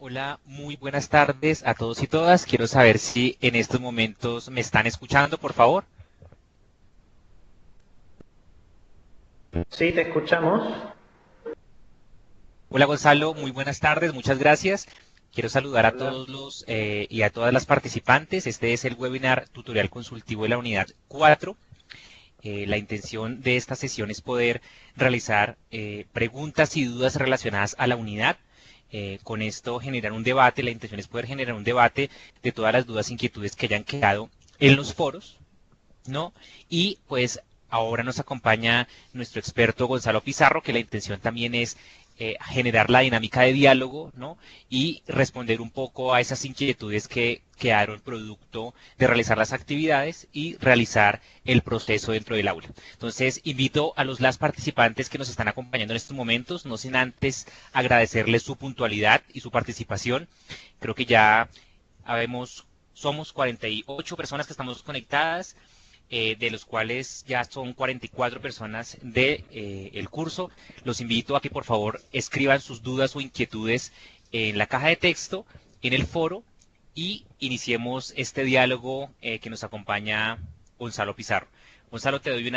Hola, muy buenas tardes a todos y todas. Quiero saber si en estos momentos me están escuchando, por favor. Sí, te escuchamos. Hola Gonzalo, muy buenas tardes, muchas gracias. Quiero saludar a Hola. todos y a todas las participantes. Este es el webinar tutorial consultivo de la unidad 4. La intención de esta sesión es poder realizar preguntas y dudas relacionadas a la unidad. Con esto generar un debate. La intención es poder generar un debate de todas las dudas e inquietudes que hayan quedado en los foros, ¿no? Y pues ahora nos acompaña nuestro experto Gonzalo Pizarro, que la intención también es generar la dinámica de diálogo, ¿no? Y responder un poco a esas inquietudes que quedaron producto de realizar las actividades y realizar el proceso dentro del aula. Entonces, invito a las participantes que nos están acompañando en estos momentos, no sin antes agradecerles su puntualidad y su participación. Creo que ya somos 48 personas que estamos conectadas, de los cuales ya son 44 personas del curso. Los invito a que por favor escriban sus dudas o inquietudes en la caja de texto, en el foro, y iniciemos este diálogo que nos acompaña Gonzalo Pizarro. Gonzalo, te doy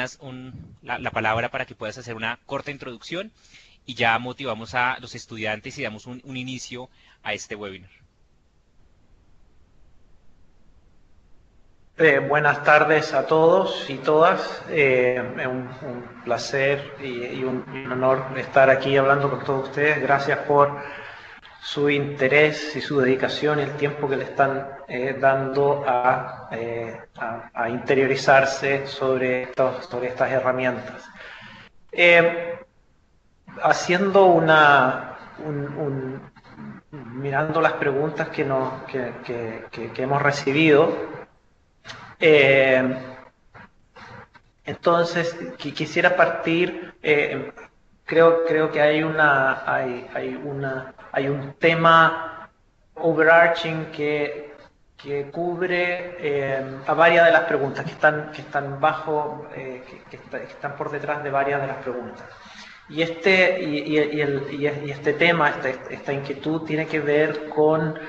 la palabra para que puedas hacer una corta introducción y ya motivamos a los estudiantes y damos un inicio a este webinar. Buenas tardes a todos y todas. Es un placer y un honor estar aquí hablando con todos ustedes. Gracias por su interés y su dedicación y el tiempo que le están dando a interiorizarse sobre estas herramientas. Haciendo mirando las preguntas que hemos recibido. Eh, entonces, quisiera partir, creo que hay un tema overarching que cubre a varias de las preguntas, que están bajo, que están por detrás de varias de las preguntas. Y este tema, esta inquietud tiene que ver con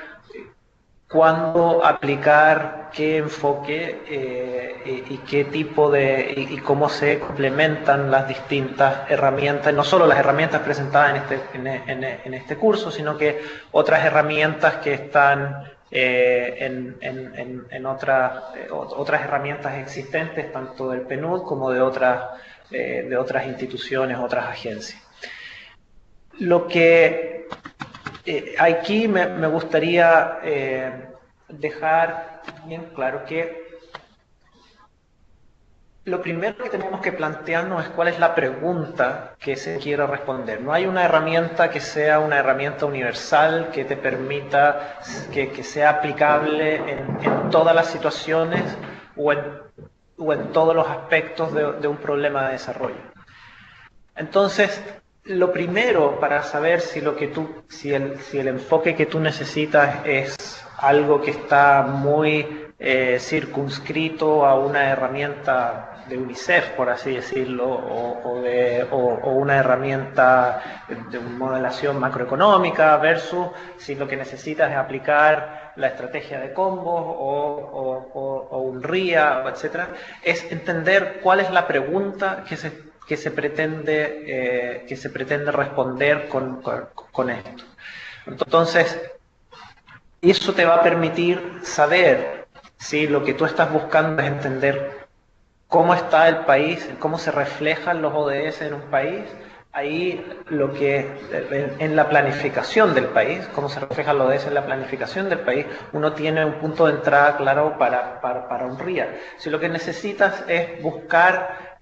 cuándo aplicar qué enfoque y qué tipo y cómo se complementan las distintas herramientas, no solo las herramientas presentadas en este curso, sino que otras herramientas que están en otras herramientas existentes, tanto del PNUD como de otras instituciones, otras agencias. Lo que aquí me gustaría dejar bien claro que lo primero que tenemos que plantearnos es cuál es la pregunta que se quiere responder. No hay una herramienta que sea una herramienta universal que te permita que sea aplicable en todas las situaciones o en todos los aspectos de un problema de desarrollo. Entonces, lo primero para saber si el enfoque que tú necesitas es algo que está muy circunscrito a una herramienta de UNICEF, por así decirlo, o una herramienta de modelación macroeconómica, versus si lo que necesitas es aplicar la estrategia de combos o un RIA, etc., es entender cuál es la pregunta que se pretende responder con esto. Entonces, eso te va a permitir saber si lo que tú estás buscando es entender cómo está el país, cómo se reflejan los ODS en un país. Ahí en la planificación del país, cómo se reflejan los ODS en la planificación del país, uno tiene un punto de entrada claro para un RIA. Si lo que necesitas es buscar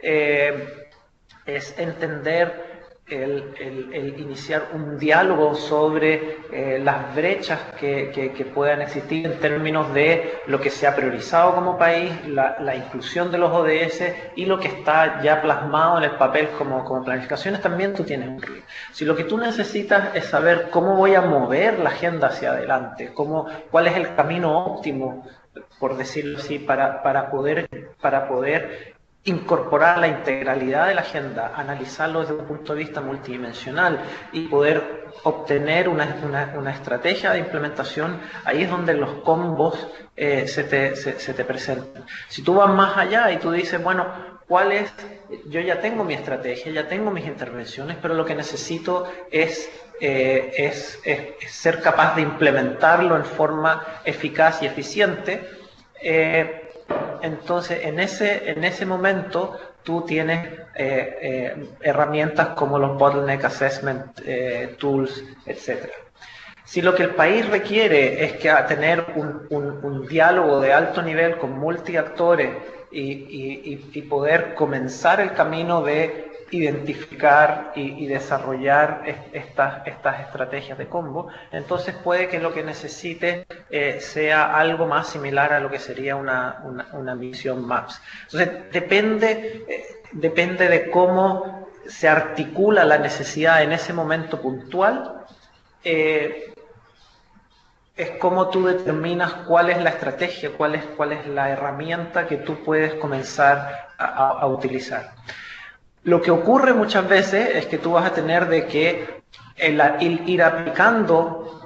es entender el iniciar un diálogo sobre las brechas que puedan existir en términos de lo que se ha priorizado como país, la inclusión de los ODS y lo que está ya plasmado en el papel como planificaciones, también tú tienes un RIA. Si lo que tú necesitas es saber cómo voy a mover la agenda hacia adelante, cuál es el camino óptimo, por decirlo así, para poder incorporar la integralidad de la agenda, analizarlo desde un punto de vista multidimensional y poder obtener una estrategia de implementación, ahí es donde los combos se te presentan. Si tú vas más allá y tú dices, bueno, ¿cuál es? Yo ya tengo mi estrategia, ya tengo mis intervenciones, pero lo que necesito es ser capaz de implementarlo en forma eficaz y eficiente. Entonces, en ese momento, tú tienes herramientas como los Bottleneck Assessment Tools, etc. Si lo que el país requiere es tener un diálogo de alto nivel con multiactores y poder comenzar el camino de identificar y desarrollar estas estrategias de combo, entonces puede que lo que necesite sea algo más similar a lo que sería una misión MAPS. Entonces depende de cómo se articula la necesidad en ese momento puntual, es como tú determinas cuál es la estrategia, cuál es la herramienta que tú puedes comenzar a utilizar. Lo que ocurre muchas veces es que tú vas a tener de que el ir aplicando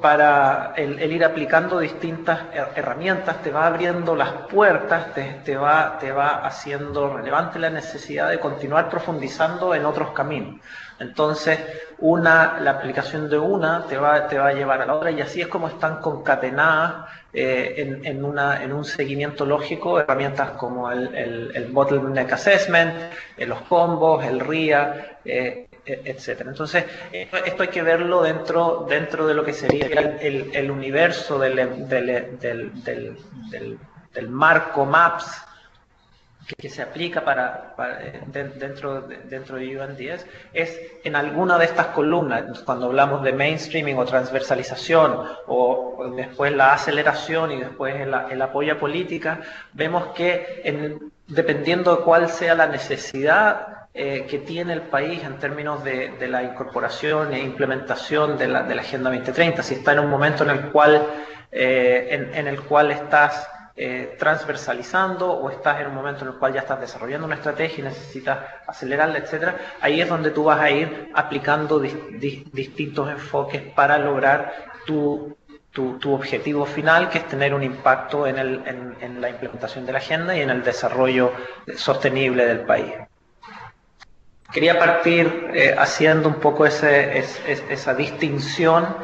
distintas herramientas te va abriendo las puertas, te va haciendo relevante la necesidad de continuar profundizando en otros caminos. Entonces, la aplicación de una te va a llevar a la otra, y así es como están concatenadas en un seguimiento lógico herramientas como el Bottleneck Assessment, los combos, el RIA, etc. Entonces, esto hay que verlo dentro de lo que sería el universo del marco MAPS que se aplica dentro de UNDS, es en alguna de estas columnas, cuando hablamos de mainstreaming o transversalización, o después la aceleración y después el apoyo a política, vemos que dependiendo de cuál sea la necesidad que tiene el país en términos de la incorporación e implementación de la Agenda 2030, si está en un momento en el cual estás transversalizando, o estás en un momento en el cual ya estás desarrollando una estrategia y necesitas acelerarla, etcétera, ahí es donde tú vas a ir aplicando distintos enfoques para lograr tu objetivo final, que es tener un impacto en la implementación de la agenda y en el desarrollo sostenible del país. Quería partir haciendo un poco esa distinción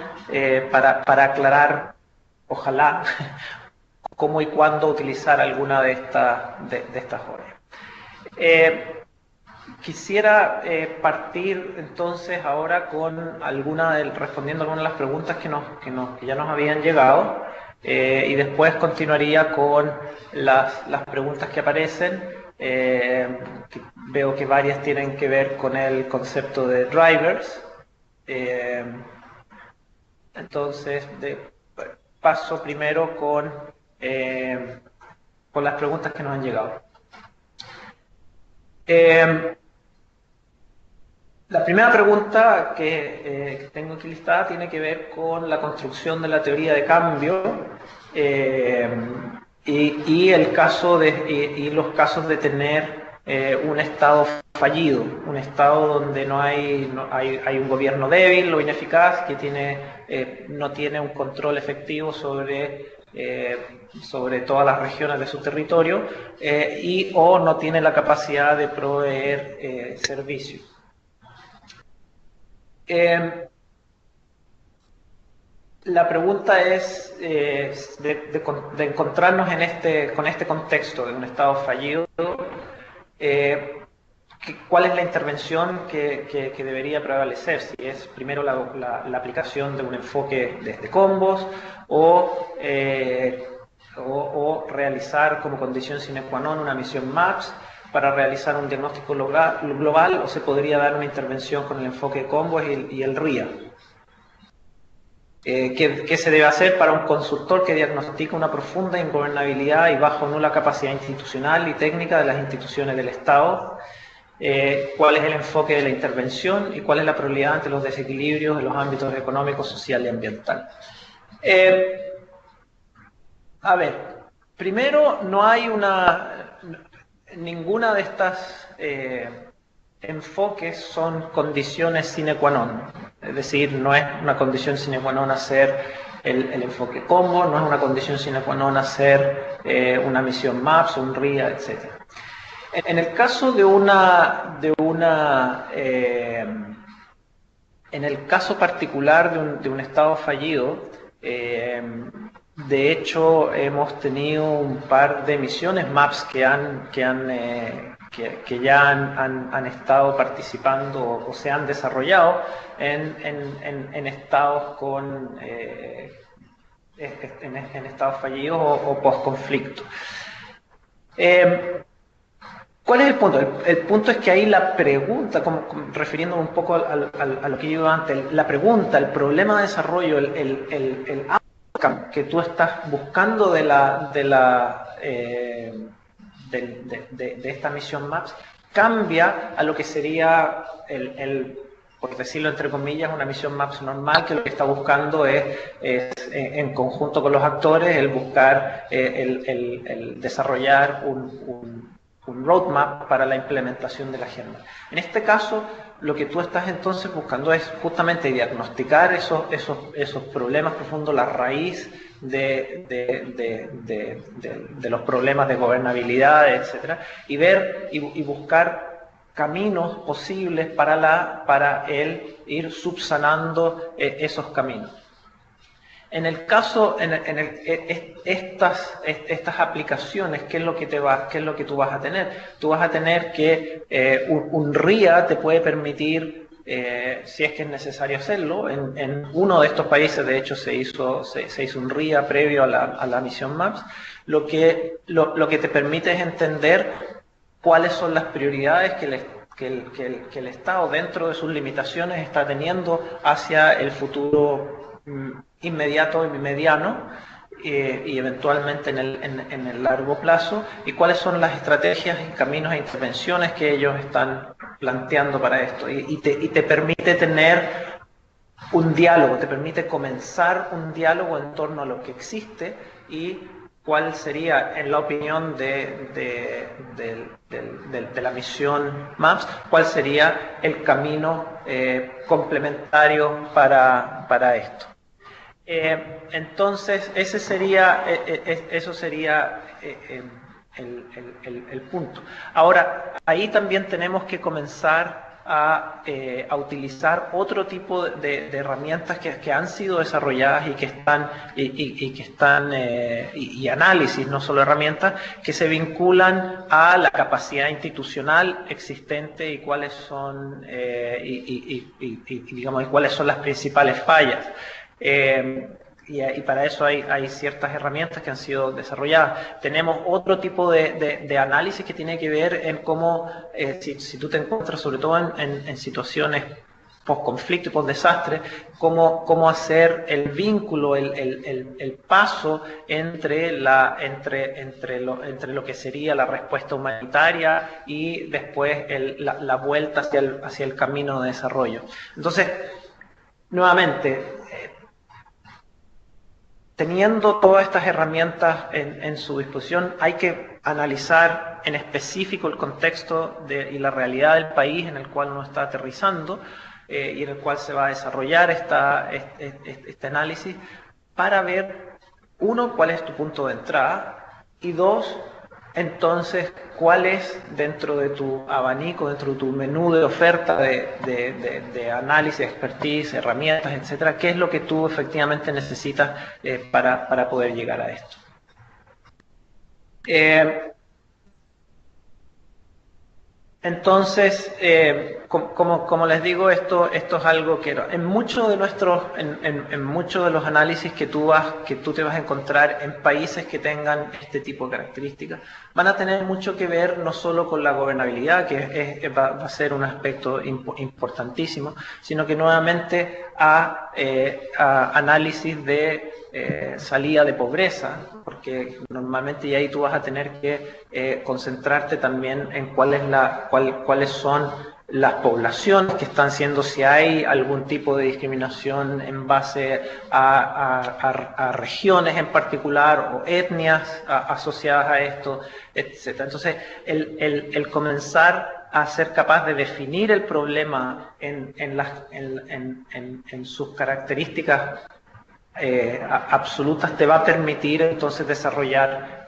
para aclarar, ojalá, cómo y cuándo utilizar alguna de estas áreas. Quisiera partir entonces ahora con respondiendo a algunas de las preguntas que ya nos habían llegado, y después continuaría con las preguntas que aparecen. Veo que varias tienen que ver con el concepto de drivers. Entonces, paso primero con las preguntas que nos han llegado. La primera pregunta que tengo aquí listada tiene que ver con la construcción de la teoría de cambio y los casos de tener un Estado fallido, un Estado donde hay un gobierno débil o ineficaz que no tiene un control efectivo sobre todas las regiones de su territorio o no tiene la capacidad de proveer servicios. La pregunta es de encontrarnos con este contexto de un Estado fallido, ¿cuál es la intervención que debería prevalecer? Si es primero la aplicación de un enfoque desde combos o realizar como condición sine qua non una misión MAPS para realizar un diagnóstico global, o se podría dar una intervención con el enfoque de combos y el RIA. ¿Qué se debe hacer para un consultor que diagnostica una profunda ingobernabilidad y bajo nula capacidad institucional y técnica de las instituciones del Estado? ¿Cuál es el enfoque de la intervención y cuál es la probabilidad ante los desequilibrios en los ámbitos económico, social y ambiental? A ver, primero, no hay ninguna de estas enfoques son condiciones sine qua non. Es decir, no es una condición sine qua non hacer el enfoque combo, no es una condición sine qua non hacer una misión MAPS, un RIA, etc. En el caso en el caso particular de un Estado fallido, de hecho hemos tenido un par de misiones MAPS que ya han estado participando o se han desarrollado en estados en estados fallidos o post-conflicto. ¿Cuál es el punto? El punto es que ahí la pregunta, refiriéndome un poco a lo que yo iba antes, la pregunta, el problema de desarrollo, el outcome que tú estás buscando de esta misión MAPS cambia a lo que sería por decirlo entre comillas, una misión MAPS normal, que lo que está buscando es en conjunto con los actores, el buscar, el desarrollar un roadmap para la implementación de la agenda. En este caso, lo que tú estás entonces buscando es justamente diagnosticar esos problemas profundos, la raíz de los problemas de gobernabilidad, etcétera, y ver y buscar caminos posibles para él ir subsanando esos caminos. En el caso, estas aplicaciones, ¿qué es lo que tú vas a tener? Tú vas a tener que un RIA te puede permitir, si es que es necesario hacerlo, en uno de estos países, de hecho, se hizo un RIA previo a la misión MAPS, lo que te permite es entender cuáles son las prioridades que el Estado, dentro de sus limitaciones, está teniendo hacia el futuro inmediato y mediano y eventualmente en el largo plazo, y cuáles son las estrategias y caminos e intervenciones que ellos están planteando para esto, y te permite tener un diálogo, te permite comenzar un diálogo en torno a lo que existe y cuál sería, en la opinión de la misión MAPS, cuál sería el camino complementario para esto. Entonces, eso sería el punto. Ahora, ahí también tenemos que comenzar a utilizar otro tipo de herramientas que han sido desarrolladas y análisis, no solo herramientas, que se vinculan a la capacidad institucional existente y cuáles son digamos, cuáles son las principales fallas. Y para eso hay ciertas herramientas que han sido desarrolladas. Tenemos otro tipo de análisis que tiene que ver en cómo, si tú te encuentras sobre todo en situaciones post-conflicto y post-desastre, cómo hacer el vínculo, el paso entre lo que sería la respuesta humanitaria y después la vuelta hacia el camino de desarrollo. Entonces, nuevamente, teniendo todas estas herramientas en su disposición, hay que analizar en específico el contexto y la realidad del país en el cual uno está aterrizando y en el cual se va a desarrollar este análisis, para ver, uno, cuál es tu punto de entrada, y dos, entonces, cuál es, dentro de tu abanico, dentro de tu menú de oferta de análisis, expertise, herramientas, etcétera, qué es lo que tú efectivamente necesitas para poder llegar a esto. Entonces, como les digo, esto es algo que en muchos de los análisis que tú te vas a encontrar en países que tengan este tipo de características, van a tener mucho que ver no solo con la gobernabilidad, que va a ser un aspecto importantísimo, sino que nuevamente a análisis de salida de pobreza, porque normalmente y ahí tú vas a tener que concentrarte también en cuáles son las poblaciones que están siendo, si hay algún tipo de discriminación en base a regiones en particular o etnias asociadas a esto, etc. Entonces, el comenzar a ser capaz de definir el problema en sus características absolutas te va a permitir entonces desarrollar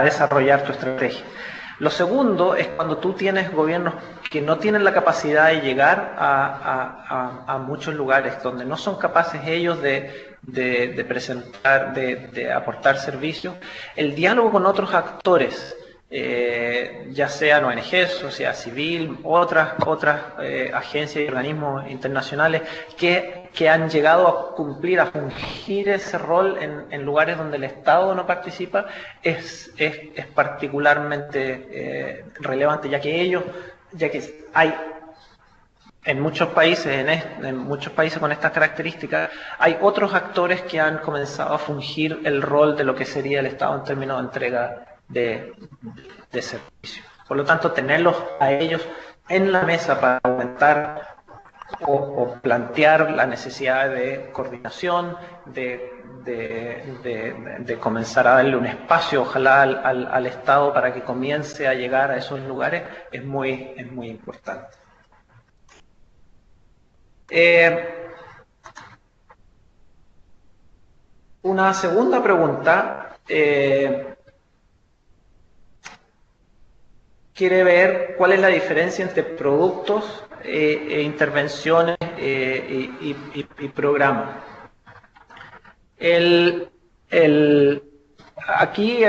desarrollar tu estrategia. Lo segundo es cuando tú tienes gobiernos que no tienen la capacidad de llegar a muchos lugares, donde no son capaces ellos de presentar, de aportar servicios. El diálogo con otros actores, ya sean ONG, sociedad civil, otras agencias y organismos internacionales que han llegado a cumplir, a fungir ese rol en lugares donde el Estado no participa, es particularmente relevante, ya que hay en muchos países, en muchos países con estas características, hay otros actores que han comenzado a fungir el rol de lo que sería el Estado en términos de entrega de servicio. Por lo tanto, tenerlos a ellos en la mesa para aumentar o plantear la necesidad de coordinación, de comenzar a darle un espacio, ojalá, al Estado para que comience a llegar a esos lugares, es muy importante. Una segunda pregunta quiere ver cuál es la diferencia entre productos, intervenciones y programas. Aquí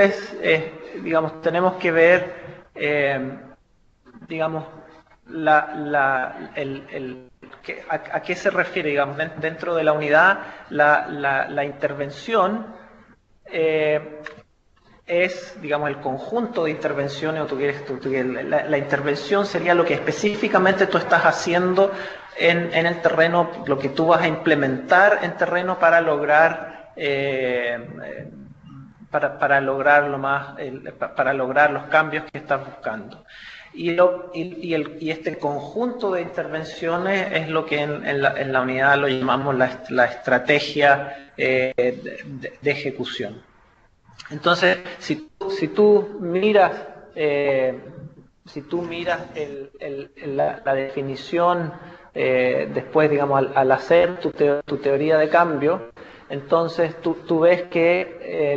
digamos, tenemos que ver, digamos, a qué se refiere, digamos, dentro de la unidad, la intervención es, digamos, el conjunto de intervenciones, o la intervención sería lo que específicamente tú estás haciendo en el terreno, lo que tú vas a implementar en terreno para lograr para lograr los cambios que estás buscando. Y este conjunto de intervenciones es lo que en la unidad lo llamamos la estrategia de ejecución. Entonces, si tú miras la definición después, digamos, al hacer tu teoría de cambio, entonces tú ves que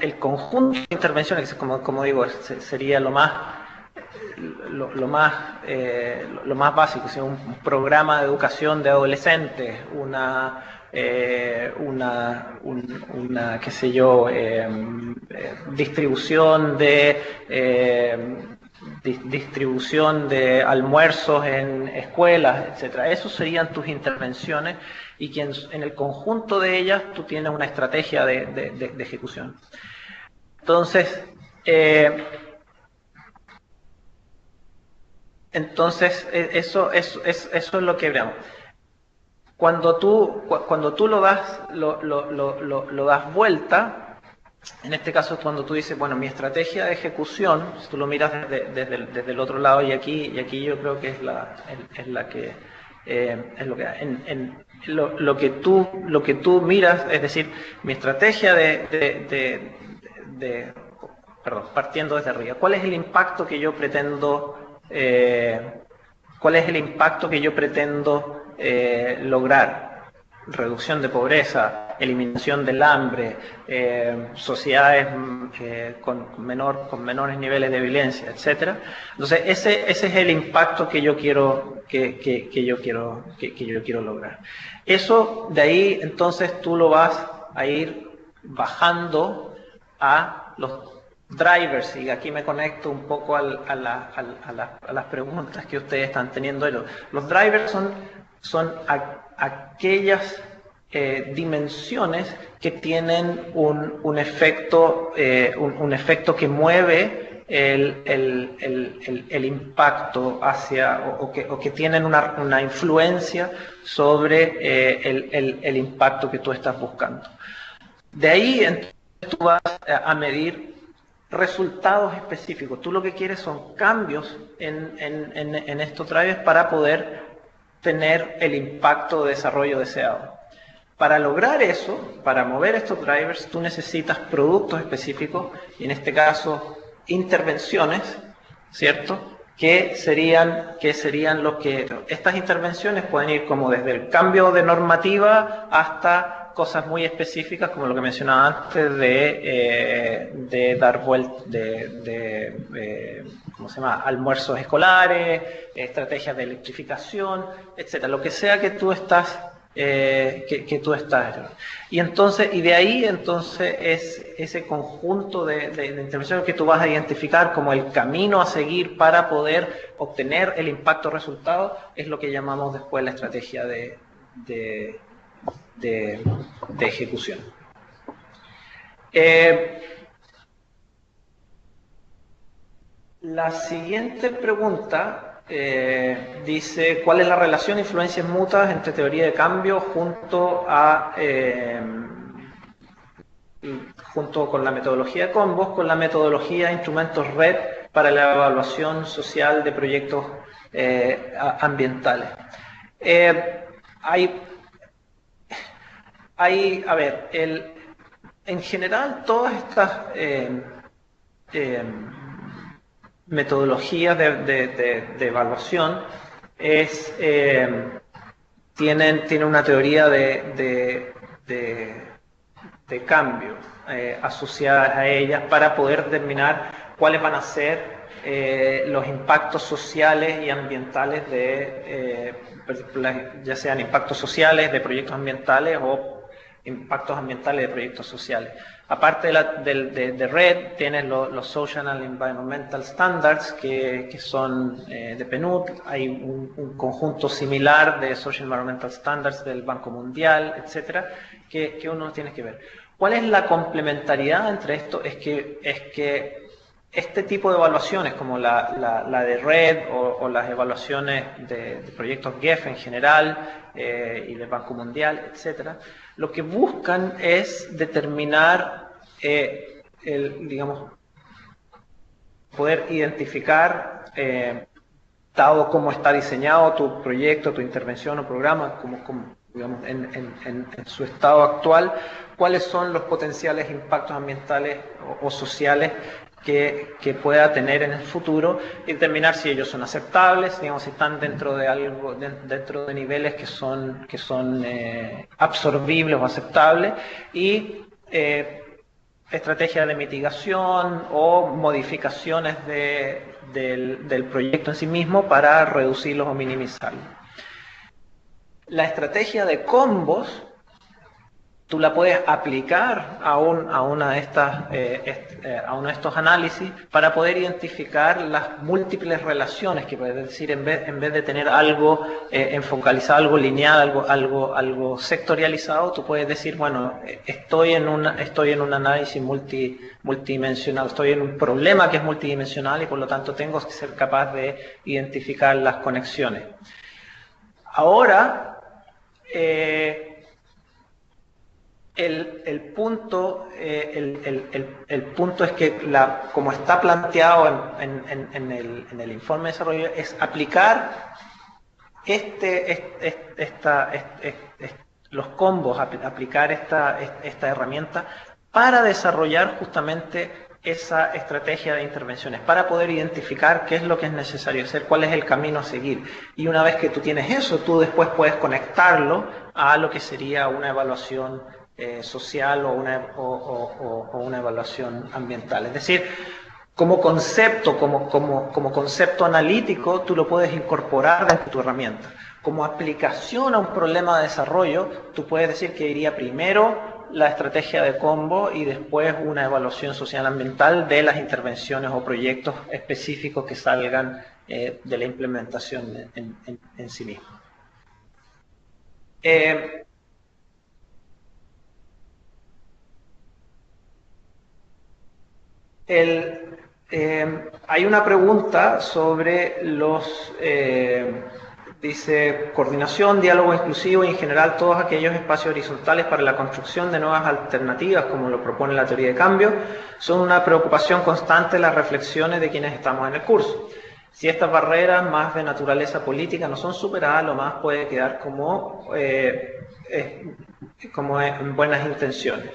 el conjunto de intervenciones, como digo, sería lo más básico, ¿sí? Un programa de educación de adolescentes, qué sé yo, distribución de almuerzos en escuelas, etcétera. Esos serían tus intervenciones, y que en el conjunto de ellas tú tienes una estrategia de ejecución. Entonces, eso es lo que veamos. Cuando tú lo das vuelta, en este caso cuando tú dices, bueno, mi estrategia de ejecución, si tú lo miras desde el otro lado, y aquí yo creo que es lo que tú miras, es decir, mi estrategia partiendo desde arriba, ¿cuál es el impacto que yo pretendo lograr? Reducción de pobreza, eliminación del hambre, sociedades con menores niveles de violencia, etcétera. Entonces ese es el impacto que yo quiero lograr. Eso de ahí, entonces tú lo vas a ir bajando a los drivers, y aquí me conecto un poco a las preguntas que ustedes están teniendo. Los drivers son aquellas dimensiones que tienen un efecto que mueve el impacto hacia, o que tienen una influencia sobre el impacto que tú estás buscando. De ahí entonces tú vas a medir resultados específicos. Tú lo que quieres son cambios en estos drivers para poder tener el impacto de desarrollo deseado. Para lograr eso, para mover estos drivers, tú necesitas productos específicos, y en este caso intervenciones, ¿cierto? Que serían los que... Estas intervenciones pueden ir como desde el cambio de normativa hasta cosas muy específicas, como lo que mencionaba antes de dar vuelta, ¿cómo se llama? Almuerzos escolares, estrategias de electrificación, etcétera. Lo que sea que tú estás que tú estás. Y entonces, y de ahí entonces es ese conjunto de intervenciones que tú vas a identificar como el camino a seguir para poder obtener el impacto resultado, es lo que llamamos después la estrategia de ejecución. La siguiente pregunta dice, ¿cuál es la relación e influencias mutuas entre teoría de cambio junto con la metodología de combos, con la metodología de instrumentos red para la evaluación social de proyectos ambientales? A ver, en general todas estas metodologías de evaluación tienen una teoría de cambio asociadas a ellas para poder determinar cuáles van a ser los impactos sociales y ambientales ya sean impactos sociales de proyectos ambientales o impactos ambientales de proyectos sociales. Aparte de RED, tienes los Social and Environmental Standards, que son de PNUD. Hay un conjunto similar de Social Environmental Standards del Banco Mundial, etcétera, que uno tiene que ver. ¿Cuál es la complementariedad entre esto? Es que este tipo de evaluaciones, como la de RED o las evaluaciones de proyectos GEF en general y del Banco Mundial, etcétera, lo que buscan es determinar, digamos, poder identificar, dado cómo está diseñado tu proyecto, tu intervención o programa, digamos, en su estado actual, cuáles son los potenciales impactos ambientales o sociales que pueda tener en el futuro y determinar si ellos son aceptables, digamos, si están dentro de niveles que son absorbibles o aceptables, y estrategias de mitigación o modificaciones del proyecto en sí mismo para reducirlos o minimizarlos. La estrategia de combos tú la puedes aplicar a uno de estos análisis para poder identificar las múltiples relaciones, que puedes decir, en vez de tener algo enfocalizado, algo lineal, algo sectorializado, tú puedes decir, bueno, estoy en un análisis multidimensional, estoy en un problema que es multidimensional y por lo tanto tengo que ser capaz de identificar las conexiones. Ahora, el punto es que, como está planteado en el informe de desarrollo, es aplicar los combos, aplicar esta herramienta para desarrollar justamente esa estrategia de intervenciones, para poder identificar qué es lo que es necesario hacer, cuál es el camino a seguir. Y una vez que tú tienes eso, tú después puedes conectarlo a lo que sería una evaluación social o una evaluación ambiental. Es decir, como concepto analítico, tú lo puedes incorporar dentro de tu herramienta. Como aplicación a un problema de desarrollo, tú puedes decir que iría primero la estrategia de combo y después una evaluación social ambiental de las intervenciones o proyectos específicos que salgan de la implementación en sí mismo. Hay una pregunta sobre dice, coordinación, diálogo inclusivo y en general todos aquellos espacios horizontales para la construcción de nuevas alternativas, como lo propone la teoría de cambio, son una preocupación constante en las reflexiones de quienes estamos en el curso. Si estas barreras más de naturaleza política no son superadas, lo más puede quedar como en buenas intenciones.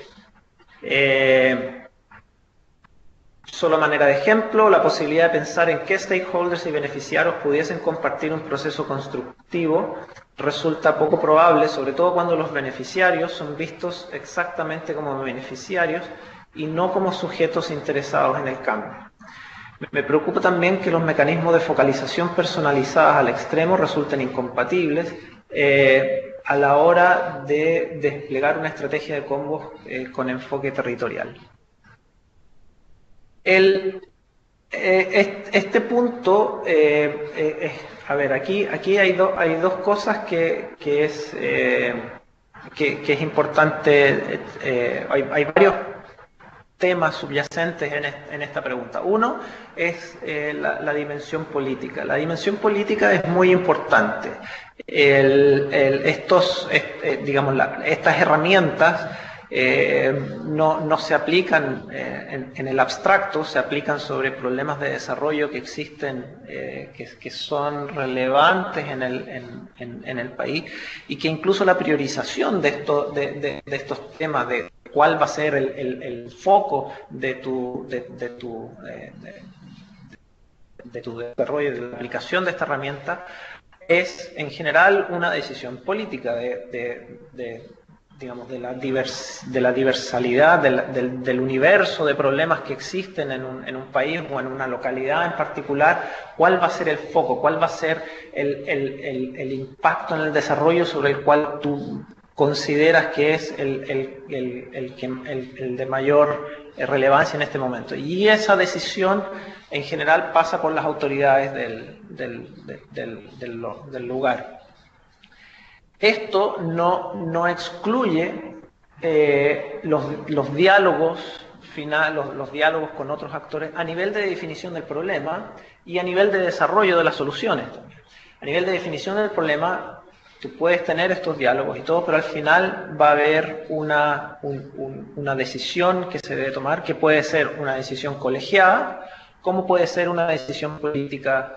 Solo a manera de ejemplo, la posibilidad de pensar en qué stakeholders y beneficiarios pudiesen compartir un proceso constructivo resulta poco probable, sobre todo cuando los beneficiarios son vistos exactamente como beneficiarios y no como sujetos interesados en el cambio. Me preocupa también que los mecanismos de focalización personalizadas al extremo resulten incompatibles a la hora de desplegar una estrategia de combos con enfoque territorial. Este punto, a ver, aquí hay dos cosas que es importante, hay varios temas subyacentes en esta pregunta. Uno es la dimensión política. La dimensión política es muy importante. Estas herramientas no se aplican en el abstracto, se aplican sobre problemas de desarrollo que existen, que son relevantes en el país, y que incluso la priorización de estos temas, de cuál va a ser el foco de tu desarrollo, de la aplicación de esta herramienta, es en general una decisión política digamos, de la diversalidad, del universo de problemas que existen en un país o en una localidad en particular. ¿Cuál va a ser el foco? ¿Cuál va a ser el impacto en el desarrollo sobre el cual tú consideras que es el de mayor relevancia en este momento? Y esa decisión en general pasa por las autoridades del lugar. Esto no excluye los diálogos los diálogos con otros actores a nivel de definición del problema y a nivel de desarrollo de las soluciones también. A nivel de definición del problema, tú puedes tener estos diálogos y todo, pero al final va a haber una decisión que se debe tomar, que puede ser una decisión colegiada, como puede ser una decisión política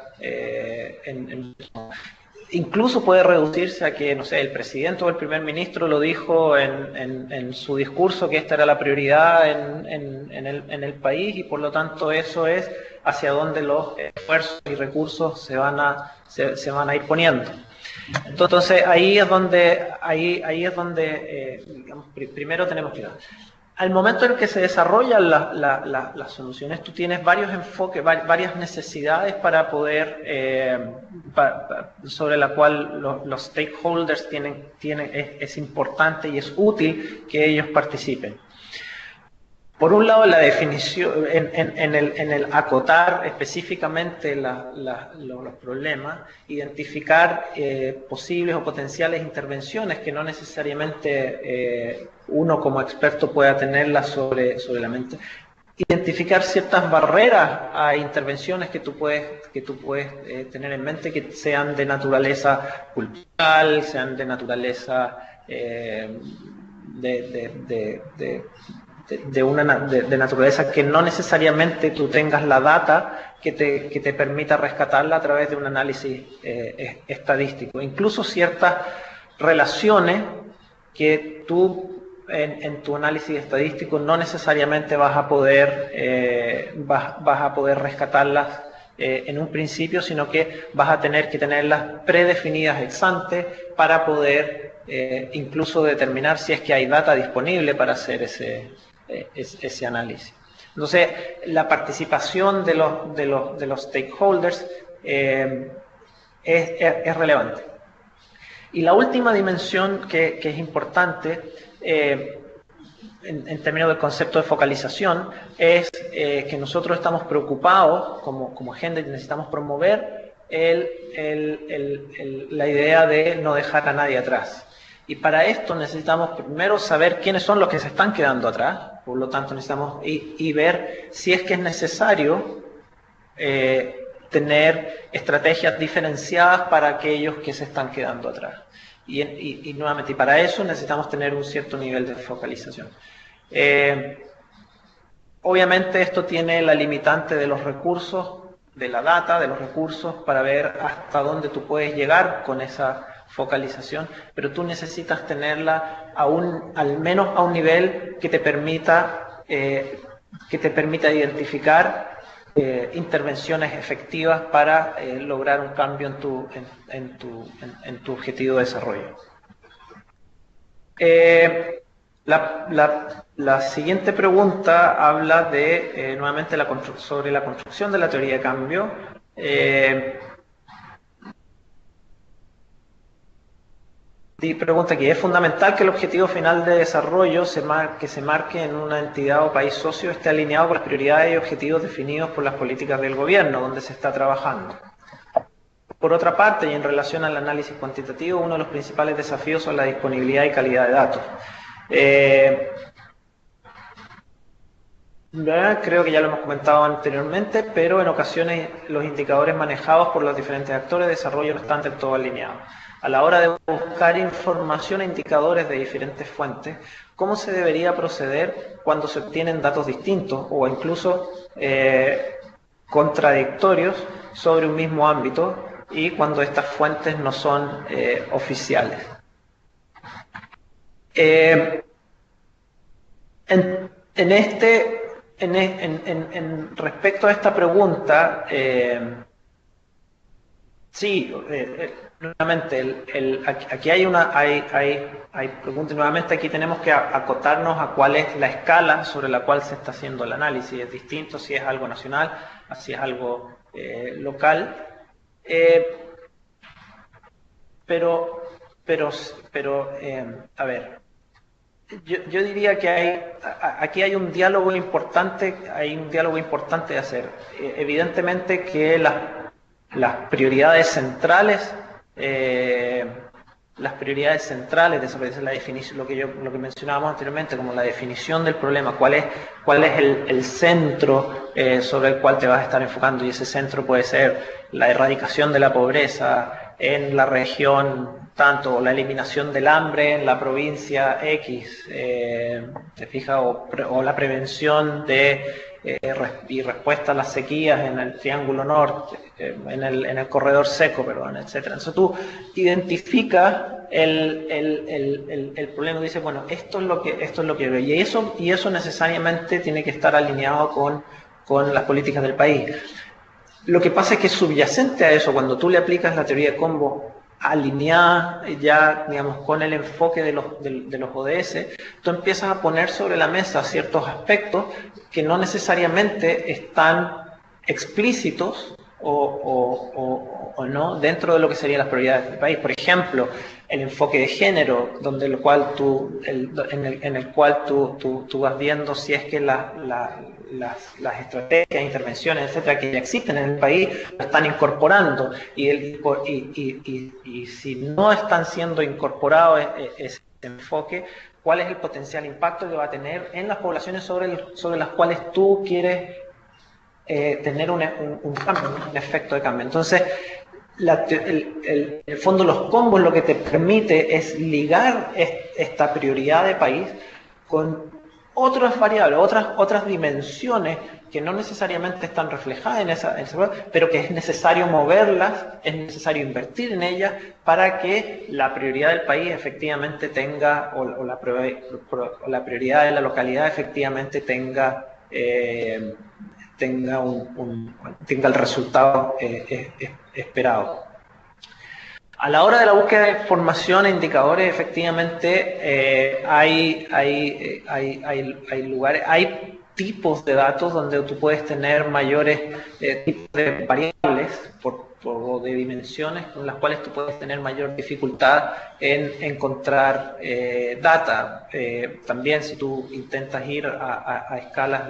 incluso puede reducirse a que, no sé, el presidente o el primer ministro lo dijo en su discurso que esta era la prioridad en el país, y por lo tanto eso es hacia donde los esfuerzos y recursos se van a ir poniendo. Entonces ahí es donde digamos, primero tenemos que ir. Al momento en que se desarrollan las soluciones, tú tienes varios enfoques, varias necesidades para poder, sobre la cual los stakeholders es importante y es útil que ellos participen. Por un lado, la definición, en el acotar específicamente los problemas, identificar posibles o potenciales intervenciones que no necesariamente uno como experto pueda tenerlas sobre la mente. Identificar ciertas barreras a intervenciones que tú puedes tener en mente, que sean de naturaleza cultural, sean de naturaleza de naturaleza que no necesariamente tú tengas la data que te permita rescatarla a través de un análisis estadístico. Incluso ciertas relaciones que tú en tu análisis estadístico no necesariamente vas a poder rescatarlas en un principio, sino que vas a tener que tenerlas predefinidas ex ante para poder incluso determinar si es que hay data disponible para hacer ese análisis. Entonces, la participación de los stakeholders es relevante. Y la última dimensión que es importante en términos del concepto de focalización es que nosotros estamos preocupados como agenda y necesitamos promover la idea de no dejar a nadie atrás. Y para esto necesitamos primero saber quiénes son los que se están quedando atrás, por lo tanto necesitamos y ver si es que es necesario tener estrategias diferenciadas para aquellos que se están quedando atrás. Y nuevamente, y para eso necesitamos tener un cierto nivel de focalización. Obviamente esto tiene la limitante de los recursos, de la data, de los recursos, para ver hasta dónde tú puedes llegar con esa focalización, pero tú necesitas tenerla al menos a un nivel que te permita identificar intervenciones efectivas para lograr un cambio en tu objetivo de desarrollo. La siguiente pregunta habla de, nuevamente, sobre la construcción de la teoría de cambio. Pregunta aquí, ¿es fundamental que el objetivo final de desarrollo que se marque en una entidad o país socio esté alineado con las prioridades y objetivos definidos por las políticas del gobierno donde se está trabajando? Por otra parte, y en relación al análisis cuantitativo, uno de los principales desafíos son la disponibilidad y calidad de datos. Creo que ya lo hemos comentado anteriormente, pero en ocasiones los indicadores manejados por los diferentes actores de desarrollo no están del todo alineados. A la hora de buscar información e indicadores de diferentes fuentes, ¿cómo se debería proceder cuando se obtienen datos distintos o incluso contradictorios sobre un mismo ámbito y cuando estas fuentes no son oficiales? Respecto a esta pregunta, sí, nuevamente, aquí hay preguntas, nuevamente aquí tenemos que acotarnos a cuál es la escala sobre la cual se está haciendo el análisis. Es distinto si es algo nacional, si es algo local. A ver, yo diría que aquí hay un diálogo importante, de hacer. Evidentemente que las prioridades centrales, desaparece la definición, lo que mencionábamos anteriormente, como la definición del problema, cuál es el centro sobre el cual te vas a estar enfocando, y ese centro puede ser la erradicación de la pobreza en la región tanto, o la eliminación del hambre en la provincia X, ¿te fijas? O la prevención y respuesta a las sequías en el Triángulo Norte, en el Corredor Seco, perdón, etc. Entonces tú identificas el problema y dices, bueno, esto es lo que veo, y eso necesariamente tiene que estar alineado con las políticas del país. Lo que pasa es que subyacente a eso, cuando tú le aplicas la teoría de combo alineada ya, digamos, con el enfoque de los ODS, tú empiezas a poner sobre la mesa ciertos aspectos que no necesariamente están explícitos o no dentro de lo que serían las prioridades del país. Por ejemplo, el enfoque de género, en el cual tú vas viendo si es que las estrategias, intervenciones, etcétera, que ya existen en el país, lo están incorporando, y si no están siendo incorporados ese enfoque, ¿cuál es el potencial impacto que va a tener en las poblaciones sobre las cuales tú quieres tener un cambio, un efecto de cambio? Entonces, en el fondo, los combos lo que te permite es ligar esta prioridad de país con otras variables, otras dimensiones que no necesariamente están reflejadas en esa, pero que es necesario moverlas, es necesario invertir en ellas para que la prioridad del país efectivamente tenga, o la prioridad de la localidad efectivamente tenga el resultado esperado. A la hora de la búsqueda de información e indicadores, efectivamente hay lugares, hay tipos de datos donde tú puedes tener mayores tipos de variables o de dimensiones con las cuales tú puedes tener mayor dificultad en encontrar data. También si tú intentas ir a escalas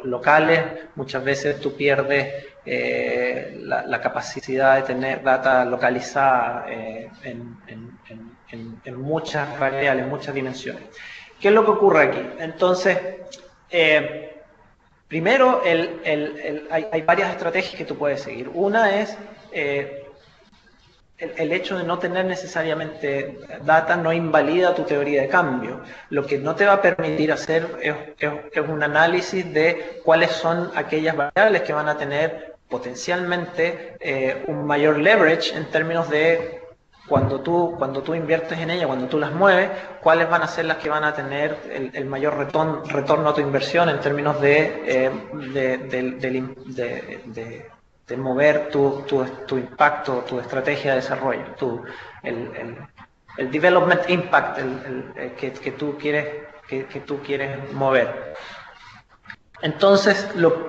locales, muchas veces tú pierdes la capacidad de tener data localizada en muchas variables, muchas dimensiones. ¿Qué es lo que ocurre aquí? Entonces, Primero, hay varias estrategias que tú puedes seguir. Una es el hecho de no tener necesariamente data no invalida tu teoría de cambio. Lo que no te va a permitir hacer es un análisis de cuáles son aquellas variables que van a tener potencialmente un mayor leverage en términos de cuando tú inviertes en ella, cuando tú las mueves, cuáles van a ser las que van a tener el mayor retorno a tu inversión en términos de mover tu impacto, tu estrategia de desarrollo, el development impact que tú quieres mover. Entonces, lo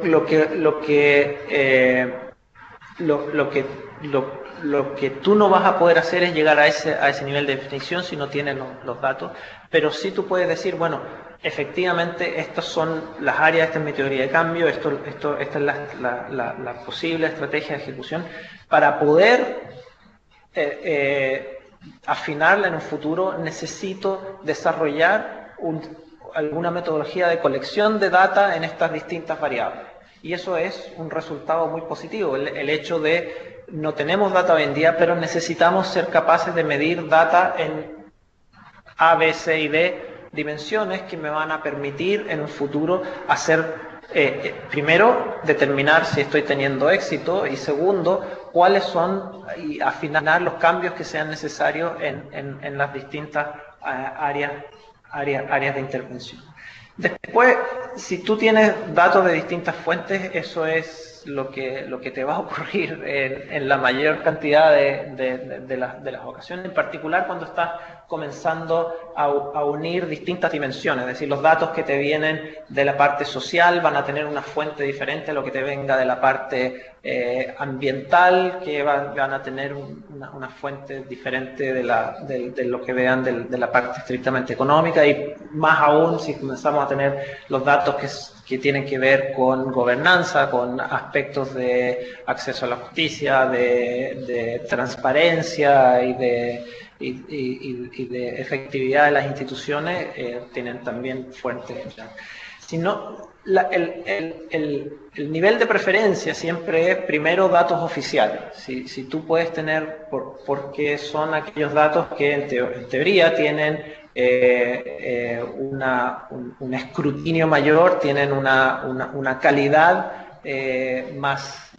que tú no vas a poder hacer es llegar a ese nivel de definición si no tienes los datos, pero sí tú puedes decir, bueno, efectivamente estas son las áreas, esta es mi teoría de cambio, esta es la posible estrategia de ejecución para poder afinarla en un futuro. Necesito desarrollar alguna metodología de colección de data en estas distintas variables. Y eso es un resultado muy positivo, el hecho de no tenemos data hoy en día, pero necesitamos ser capaces de medir data en A, B, C y D dimensiones que me van a permitir en un futuro hacer, primero, determinar si estoy teniendo éxito y segundo, cuáles son y afinar los cambios que sean necesarios en las distintas áreas de intervención. Después, si tú tienes datos de distintas fuentes, eso es lo que te va a ocurrir en la mayor cantidad de las ocasiones, en particular cuando estás comenzando a unir distintas dimensiones, es decir, los datos que te vienen de la parte social van a tener una fuente diferente a lo que te venga de la parte ambiental, que van a tener una fuente diferente de lo que vean de la parte estrictamente económica, y más aún si comenzamos a tener los datos que tienen que ver con gobernanza, con aspectos de acceso a la justicia, de transparencia y de efectividad de las instituciones, tienen también fuentes. Si no, el nivel de preferencia siempre es primero datos oficiales. Si tú puedes tener, porque son aquellos datos que en teoría tienen un escrutinio mayor, tienen una calidad más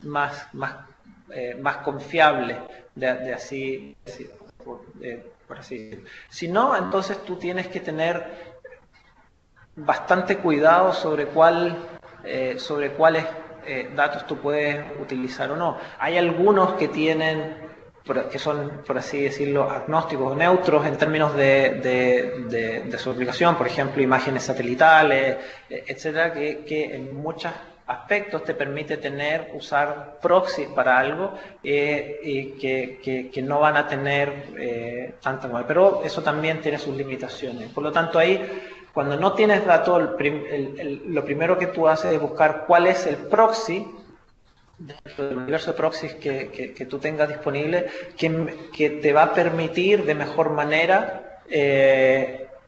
confiable, por así decirlo. Si no, entonces tú tienes que tener bastante cuidado sobre cuáles datos tú puedes utilizar o no. Hay algunos que son, por así decirlo, agnósticos o neutros en términos de su aplicación, por ejemplo, imágenes satelitales, etcétera, que en muchos aspectos te permite usar proxies para algo y que no van a tener tanta movilidad, pero eso también tiene sus limitaciones. Por lo tanto, ahí, cuando no tienes datos, lo primero que tú haces es buscar cuál es el proxy dentro del universo de proxies que tú tengas disponible, que te va a permitir de mejor manera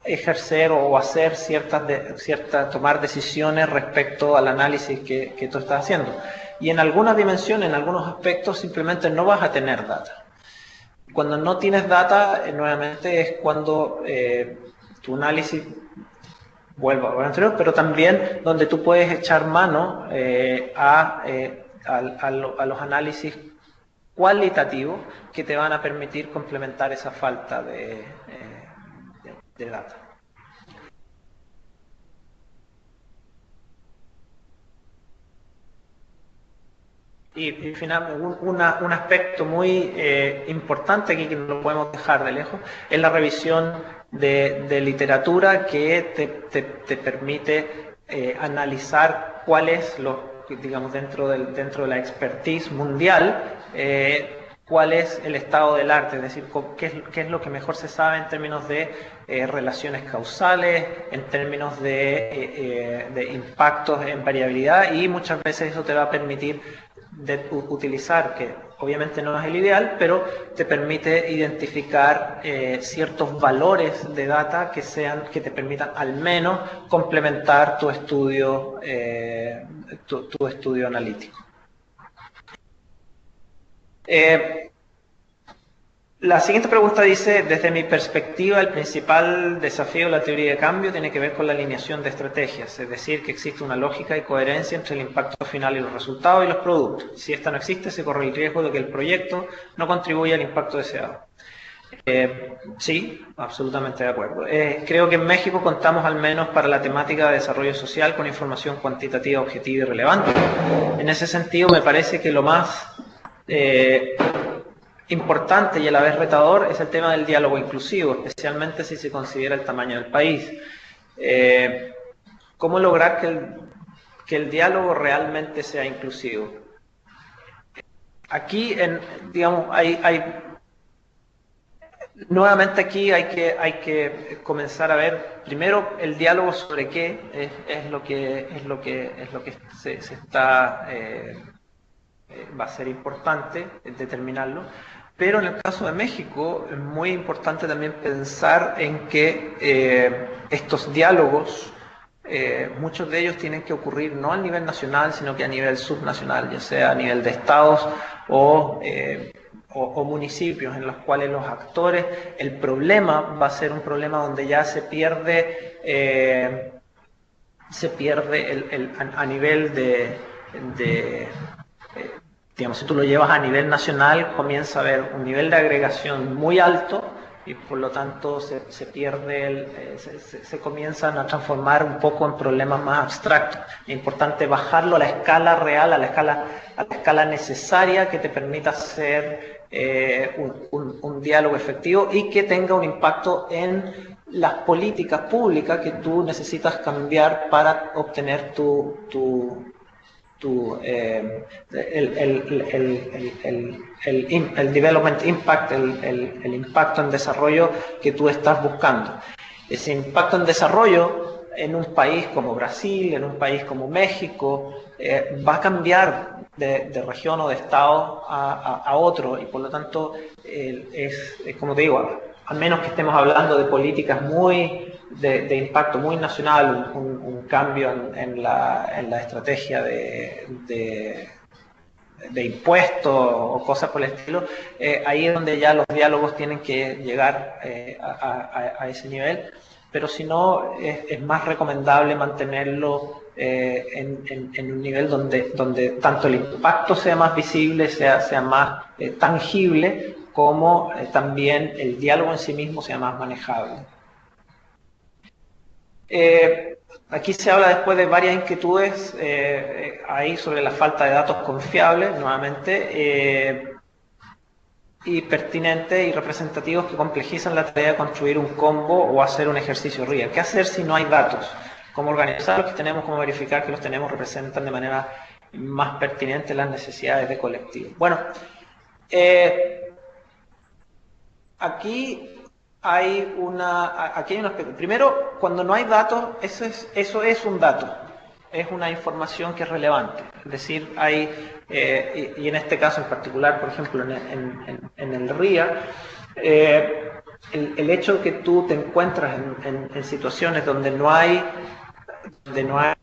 ejercer o hacer tomar decisiones respecto al análisis que tú estás haciendo. Y en algunas dimensiones, en algunos aspectos, simplemente no vas a tener data. Cuando no tienes data, nuevamente es cuando tu análisis vuelve a lo anterior, pero también donde tú puedes echar mano a los análisis cualitativos que te van a permitir complementar esa falta de data. Y finalmente, un aspecto muy importante aquí que no lo podemos dejar de lejos es la revisión de literatura que te permite analizar cuál es digamos, dentro de la expertise mundial, cuál es el estado del arte, es decir, qué es lo que mejor se sabe en términos de relaciones causales, en términos de impactos en variabilidad, y muchas veces eso te va a permitir utilizar, que obviamente no es el ideal, pero te permite identificar ciertos valores de data que te permitan al menos complementar tu estudio, tu estudio analítico. La siguiente pregunta dice: desde mi perspectiva, el principal desafío de la teoría de cambio tiene que ver con la alineación de estrategias, es decir, que existe una lógica y coherencia entre el impacto final y los resultados y los productos. Si esta no existe, se corre el riesgo de que el proyecto no contribuya al impacto deseado. Sí, absolutamente de acuerdo. Creo que en México contamos, al menos para la temática de desarrollo social, con información cuantitativa, objetiva y relevante. En ese sentido, me parece que lo más importante y a la vez retador es el tema del diálogo inclusivo, especialmente si se considera el tamaño del país. ¿Cómo lograr que el diálogo realmente sea inclusivo? Aquí, digamos, nuevamente aquí hay que comenzar a ver primero el diálogo sobre qué es lo que se está va a ser importante determinarlo, pero en el caso de México es muy importante también pensar en que estos diálogos, muchos de ellos tienen que ocurrir no a nivel nacional, sino que a nivel subnacional, ya sea a nivel de estados o municipios, en los cuales los actores, el problema va a ser un problema donde ya se pierde a nivel digamos, si tú lo llevas a nivel nacional, comienza a haber un nivel de agregación muy alto y por lo tanto se pierde, se comienzan a transformar un poco en problemas más abstractos. Es importante bajarlo a la escala real, a la escala necesaria que te permita hacer un diálogo efectivo y que tenga un impacto en las políticas públicas que tú necesitas cambiar para obtener el development impact, el impacto en desarrollo que tú estás buscando. Ese impacto en desarrollo en un país como Brasil, en un país como México, va a cambiar de región o de estado a otro, y por lo tanto es como te digo, a menos que estemos hablando de políticas de impacto muy nacional, un cambio en la estrategia de impuestos o cosas por el estilo, ahí es donde ya los diálogos tienen que llegar a ese nivel, pero si no, es más recomendable mantenerlo en un nivel donde tanto el impacto sea más visible, sea más tangible, como también el diálogo en sí mismo sea más manejable. Aquí se habla después de varias inquietudes ahí sobre la falta de datos confiables, nuevamente, y pertinentes y representativos que complejizan la tarea de construir un combo o hacer un ejercicio RIA. ¿Qué hacer si no hay datos? ¿Cómo organizarlos? ¿Qué tenemos? ¿Cómo verificar que los tenemos? ¿Representan de manera más pertinente las necesidades de colectivo? Bueno, aquí hay primero, cuando no hay datos, eso es un dato, es una información que es relevante. Es decir, y en este caso en particular, por ejemplo, en el RIA, el hecho de que tú te encuentras en situaciones donde no hay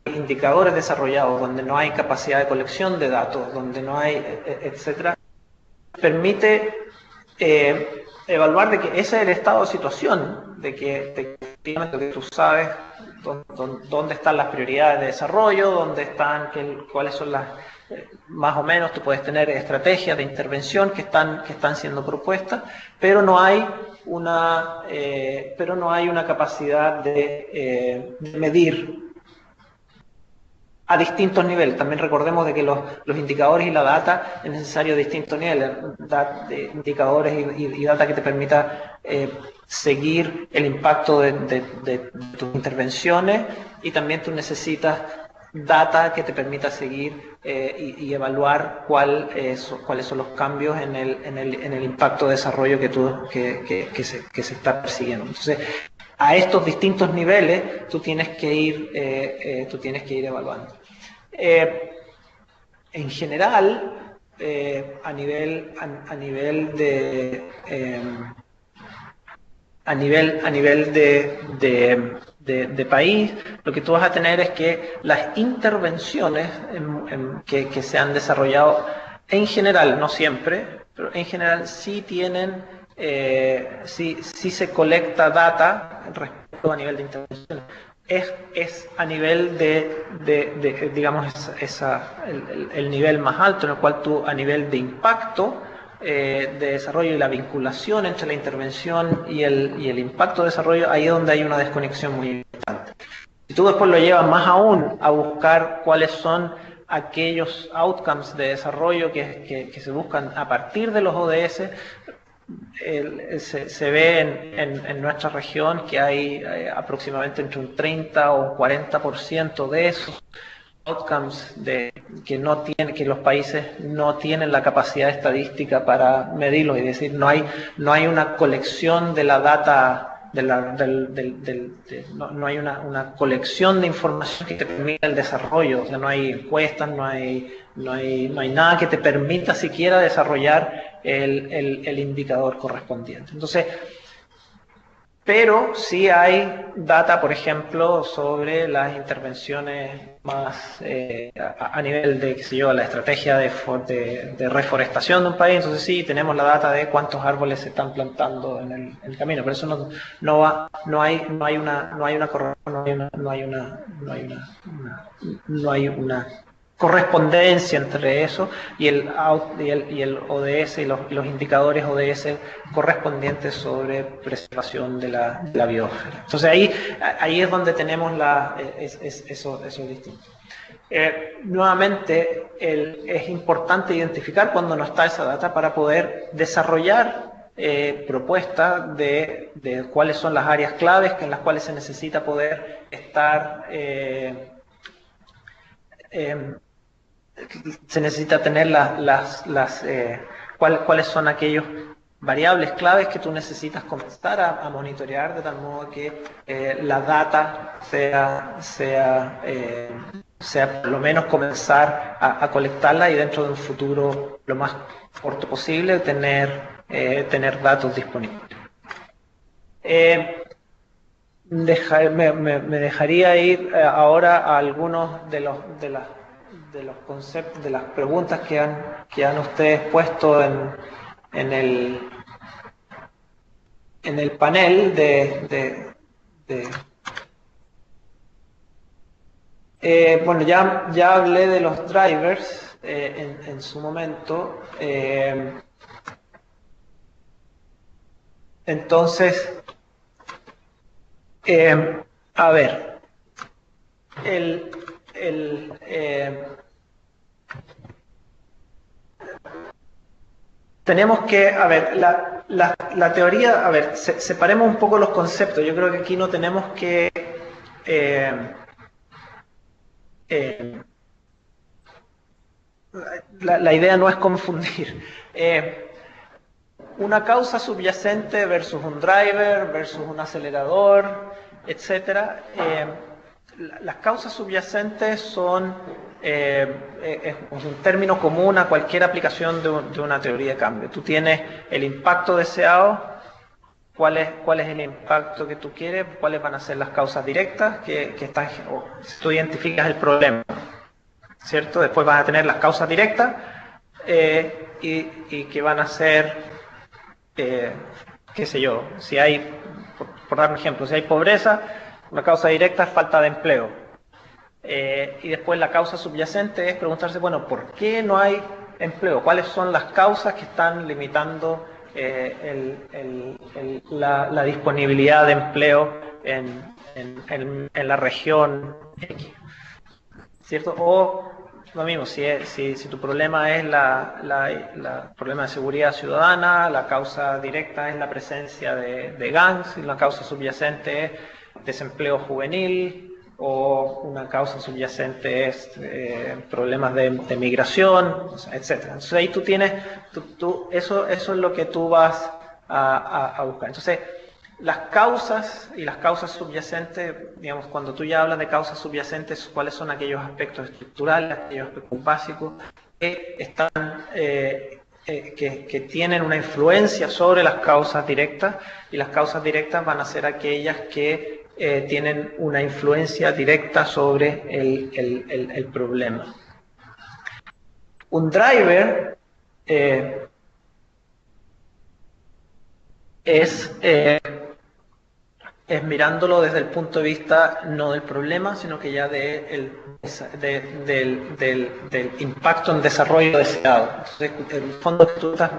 indicadores desarrollados, donde no hay capacidad de colección de datos, donde no hay, etcétera, permite evaluar de que ese es el estado de situación, de que tú sabes dónde están las prioridades de desarrollo, cuáles son las, más o menos tú puedes tener estrategias de intervención que están siendo propuestas, pero no hay una capacidad de medir a distintos niveles. También recordemos de que los indicadores y la data es necesario a distintos niveles, indicadores y data que te permita seguir el impacto de tus intervenciones, y también tú necesitas data que te permita seguir y evaluar cuáles son los cambios en el impacto de desarrollo que se está persiguiendo. Entonces, a estos distintos niveles tú tienes que ir evaluando. En general, a nivel de país, lo que tú vas a tener es que las intervenciones que se han desarrollado en general, no siempre, pero en general sí tienen, sí se colecta data respecto a nivel de intervenciones. Es a nivel digamos, el nivel más alto en el cual tú, a nivel de impacto, de desarrollo y la vinculación entre la intervención y el impacto de desarrollo, ahí es donde hay una desconexión muy importante. Si tú después lo llevas más aún a buscar cuáles son aquellos outcomes de desarrollo que se buscan a partir de los ODS, se ve en nuestra región que hay aproximadamente entre un 30 o un 40% de esos outcomes que los países no tienen la capacidad estadística para medirlos, es decir, no hay una colección de la data, no hay una colección de información que te permita el desarrollo, o sea, no hay encuestas, no hay nada que te permita siquiera desarrollar el indicador correspondiente. Entonces, pero sí hay data, por ejemplo, sobre las intervenciones más a nivel de, qué sé yo, la estrategia de reforestación de un país. Entonces sí, tenemos la data de cuántos árboles se están plantando en el camino. Pero eso no hay una correspondencia entre eso y el ODS y los indicadores ODS correspondientes sobre preservación de la biosfera. Entonces ahí es donde tenemos eso distinto. Nuevamente, es importante identificar cuando no está esa data para poder desarrollar propuestas de cuáles son las áreas claves en las cuales se necesita poder estar se necesita tener cuáles son aquellos variables claves que tú necesitas comenzar a monitorear de tal modo que la data sea por lo menos comenzar a colectarla y dentro de un futuro lo más corto posible tener datos disponibles. Me dejaría ir ahora a algunos de los conceptos, de las preguntas que han ustedes puesto en el panel bueno, ya hablé de los drivers en su momento. Entonces, a ver, tenemos que, a ver, la teoría, a ver, separemos un poco los conceptos. Yo creo que aquí no tenemos que la idea no es confundir una causa subyacente versus un driver versus un acelerador, etcétera. Las causas subyacentes son un término común a cualquier aplicación de una teoría de cambio. Tú tienes el impacto deseado, cuál es el impacto que tú quieres, cuáles van a ser las causas directas si tú identificas el problema, ¿cierto? Después vas a tener las causas directas y que van a ser qué sé yo, si hay, por dar un ejemplo, si hay pobreza, una causa directa es falta de empleo. Y después la causa subyacente es preguntarse, bueno, ¿por qué no hay empleo? ¿Cuáles son las causas que están limitando la disponibilidad de empleo en la región X? ¿Cierto? O lo mismo, si tu problema es el problema de seguridad ciudadana, la causa directa es la presencia de gangs, y la causa subyacente es desempleo juvenil, o una causa subyacente es problemas de migración, etc. Entonces ahí tú tienes, eso es lo que tú vas a buscar. Entonces, las causas y las causas subyacentes, digamos, cuando tú ya hablas de causas subyacentes, ¿cuáles son aquellos aspectos estructurales, aquellos aspectos básicos que están, que tienen una influencia sobre las causas directas? Y las causas directas van a ser aquellas que tienen una influencia directa sobre el problema. Un driver es mirándolo desde el punto de vista no del problema, sino que ya del impacto en desarrollo deseado. Entonces, en el fondo tú estás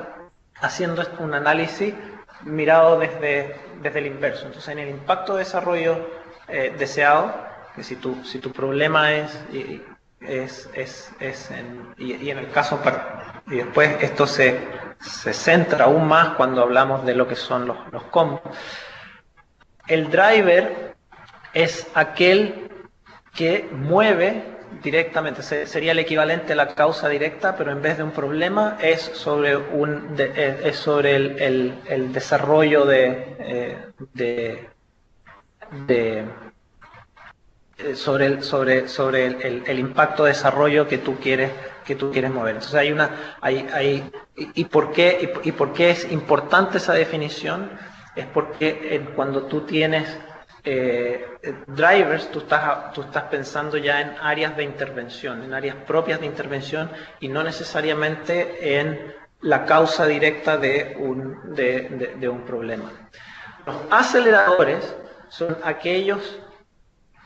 haciendo un análisis mirado desde el inverso. Entonces, en el impacto de desarrollo deseado, que si tu problema y en el caso, y después esto se centra aún más cuando hablamos de lo que son los combos. El driver es aquel que mueve directamente, sería el equivalente a la causa directa, pero en vez de un problema es sobre el desarrollo sobre el impacto de desarrollo que tú quieres mover. Entonces ¿y por qué es importante esa definición? Es porque cuando tú tienes drivers, tú estás pensando ya en áreas de intervención, en áreas propias de intervención y no necesariamente en la causa directa de un problema. Los aceleradores son aquellos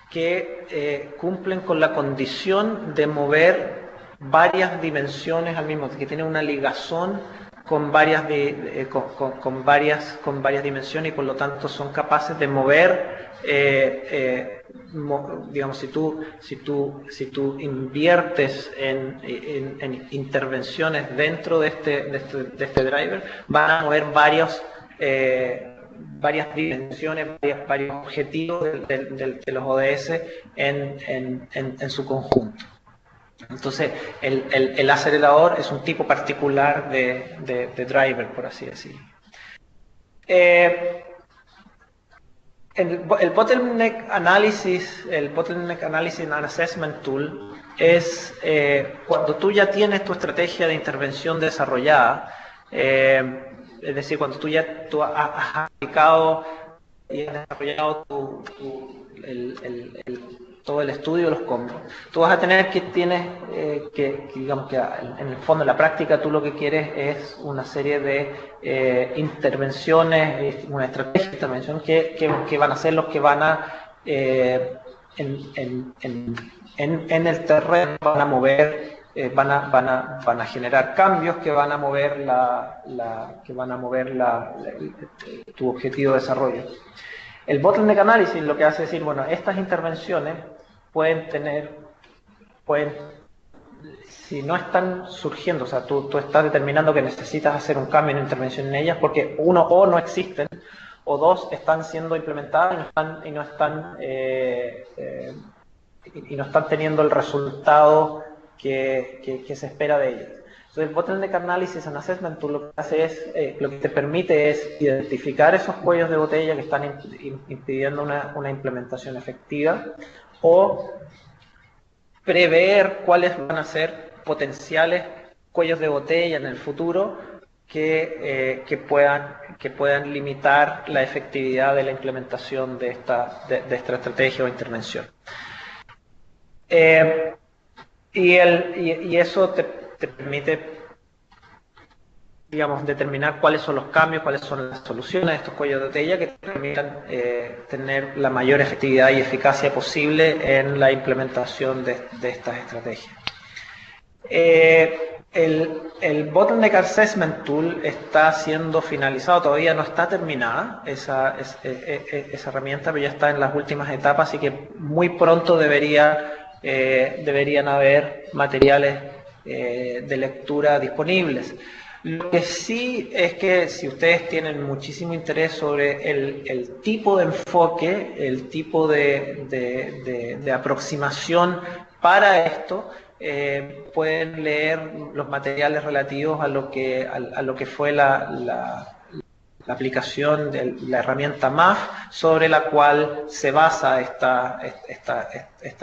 que cumplen con la condición de mover varias dimensiones al mismo tiempo, que tienen una ligazón con varias dimensiones y por lo tanto son capaces de mover, digamos, si tú inviertes en intervenciones dentro de este driver, van a mover varias dimensiones, varios objetivos de los ODS en su conjunto. Entonces, el acelerador es un tipo particular de driver, por así decirlo. El Bottleneck Analysis and Assessment Tool es cuando tú ya tienes tu estrategia de intervención desarrollada, es decir, cuando tú has aplicado y has desarrollado todo el estudio de los combos, tú vas a tener digamos que en el fondo, en la práctica, tú lo que quieres es una serie de intervenciones, una estrategia de intervención que van a ser los que van a, en el terreno, van a mover, van a generar cambios que van a mover tu objetivo de desarrollo. El Bottleneck Analysis lo que hace es decir, bueno, estas intervenciones si no están surgiendo, o sea, tú estás determinando que necesitas hacer un cambio en intervención en ellas porque uno, o no existen, o dos, están siendo implementadas y no están teniendo el resultado que se espera de ellas. Entonces, el Bottleneck Analysis and Assessment Tool lo que hace es, lo que te permite es identificar esos cuellos de botella que están impidiendo una implementación efectiva o prever cuáles van a ser potenciales cuellos de botella en el futuro que puedan limitar la efectividad de la implementación de esta estrategia o intervención. Y eso te permite, digamos, determinar cuáles son los cambios, cuáles son las soluciones de estos cuellos de botella que te permitan tener la mayor efectividad y eficacia posible en la implementación de estas estrategias. El Bottleneck Assessment Tool está siendo finalizado, todavía no está terminada esa herramienta, pero ya está en las últimas etapas, así que muy pronto deberían haber materiales de lectura disponibles. Lo que sí es que si ustedes tienen muchísimo interés sobre el tipo de enfoque, el tipo de aproximación para esto, pueden leer los materiales relativos a lo que fue la aplicación de la herramienta MAF sobre la cual se basa esta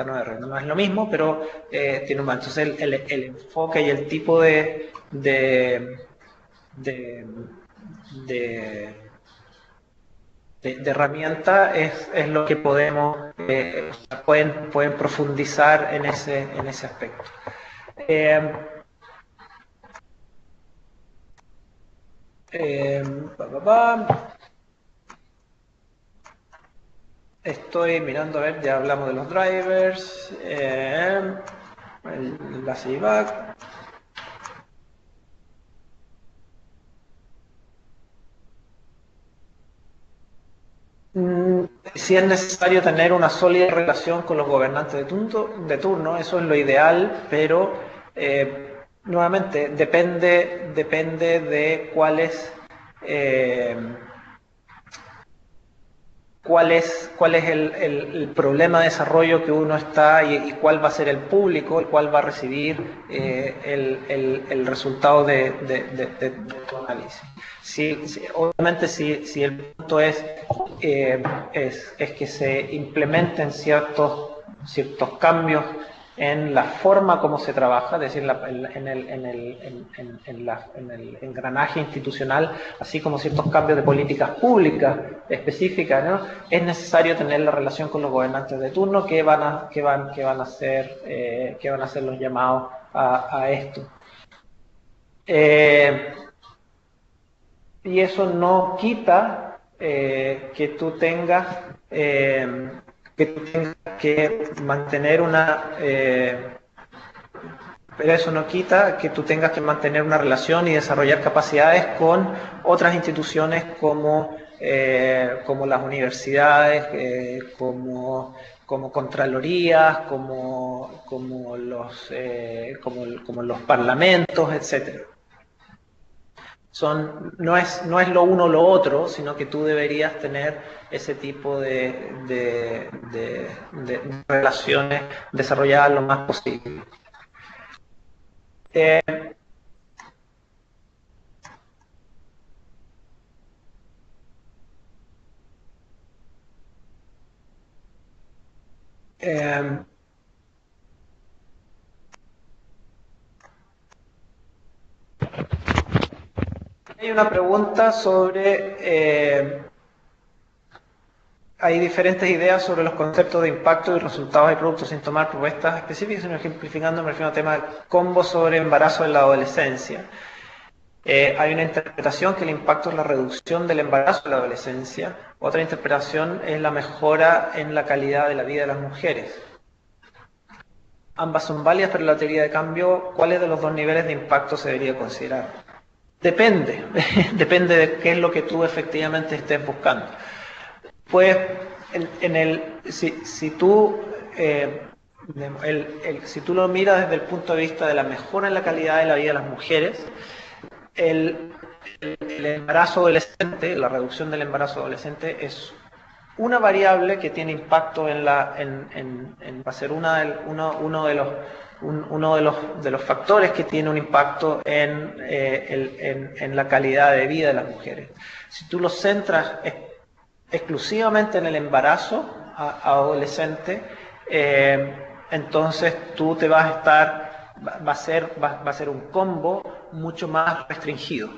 nueva red. No es lo mismo, pero tiene un más. Entonces el enfoque y el tipo de herramienta es lo que pueden profundizar en ese aspecto. Estoy mirando, a ver, ya hablamos de los drivers, la CIVAC. Si es necesario tener una sólida relación con los gobernantes de turno, eso es lo ideal, pero nuevamente depende de cuál es el problema de desarrollo que uno está y cuál va a ser el público, el cual va a recibir el resultado de tu análisis. Obviamente si el punto es que se implementen ciertos cambios en la forma como se trabaja, es decir, en el engranaje institucional, así como ciertos cambios de políticas públicas específicas, ¿no? Es necesario tener la relación con los gobernantes de turno que van a ser los llamados a esto. Y eso no quita que tú tengas que mantener pero eso no quita que tú tengas que mantener una relación y desarrollar capacidades con otras instituciones como las universidades, como contralorías, como los parlamentos, etcétera. No es lo uno o lo otro, sino que tú deberías tener ese tipo de relaciones desarrolladas lo más posible. Hay una pregunta sobre, hay diferentes ideas sobre los conceptos de impacto y resultados de productos sin tomar propuestas específicas, sino ejemplificando, me refiero al tema del combo sobre embarazo en la adolescencia. Hay una interpretación que el impacto es la reducción del embarazo en la adolescencia, otra interpretación es la mejora en la calidad de la vida de las mujeres. Ambas son válidas, pero en la teoría de cambio, ¿cuáles de los dos niveles de impacto se debería considerar? Depende de qué es lo que tú efectivamente estés buscando. Pues, si tú lo miras desde el punto de vista de la mejora en la calidad de la vida de las mujeres, el embarazo adolescente, la reducción del embarazo adolescente es una variable que tiene impacto va a ser uno de los factores que tiene un impacto en la calidad de vida de las mujeres. Si tú lo centras exclusivamente en el embarazo adolescente, entonces tú va a ser un combo mucho más restringido.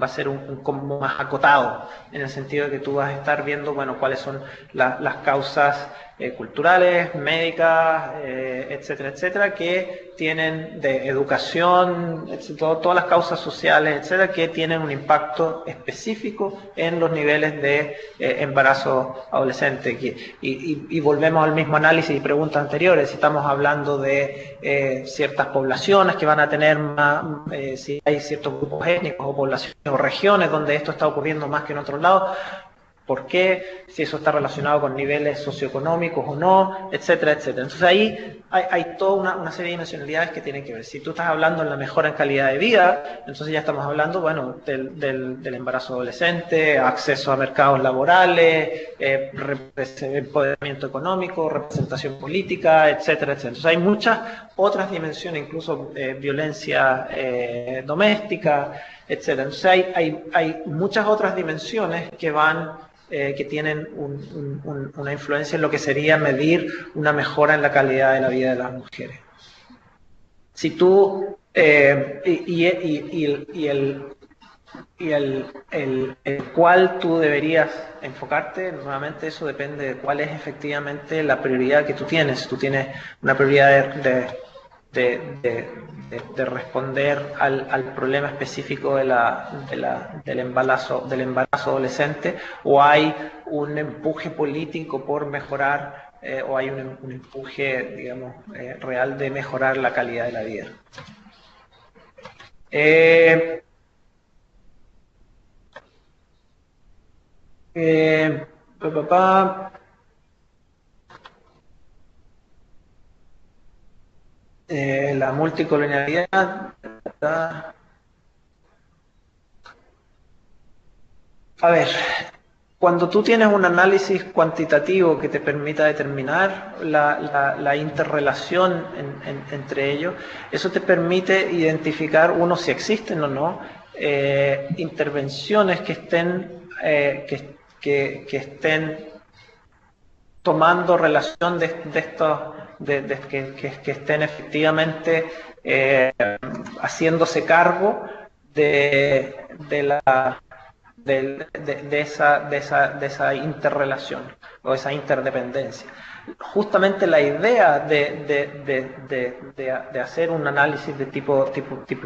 Va a ser un combo más acotado, en el sentido de que tú vas a estar viendo, bueno, cuáles son las causas culturales, médicas, etcétera, etcétera, que tienen de educación, etcétera, todas las causas sociales, etcétera, que tienen un impacto específico en los niveles de embarazo adolescente. Y volvemos al mismo análisis y preguntas anteriores, si estamos hablando de ciertas poblaciones que van a tener más, si hay ciertos grupos étnicos o poblaciones o regiones donde esto está ocurriendo más que en otros lados, por qué, si eso está relacionado con niveles socioeconómicos o no, etcétera, etcétera. Entonces ahí hay toda una serie de dimensionalidades que tienen que ver. Si tú estás hablando en la mejora en calidad de vida, entonces ya estamos hablando, bueno, del embarazo adolescente, acceso a mercados laborales, empoderamiento económico, representación política, etcétera, etcétera. Entonces hay muchas otras dimensiones, incluso violencia doméstica, etcétera. Entonces hay muchas otras dimensiones que que tienen una influencia en lo que sería medir una mejora en la calidad de la vida de las mujeres. Si tú, el cual tú deberías enfocarte, nuevamente eso depende de cuál es efectivamente la prioridad que tú tienes. Si tú tienes una prioridad de responder al problema específico del embarazo adolescente, o hay un empuje político por mejorar, o hay un empuje, digamos, real de mejorar la calidad de la vida. La multicolonialidad. A ver, cuando tú tienes un análisis cuantitativo que te permita determinar la interrelación entre ellos, eso te permite identificar, uno, si existen o no, intervenciones que estén tomando relación que estén efectivamente haciéndose cargo de esa interrelación o esa interdependencia. Justamente la idea de hacer un análisis de tipo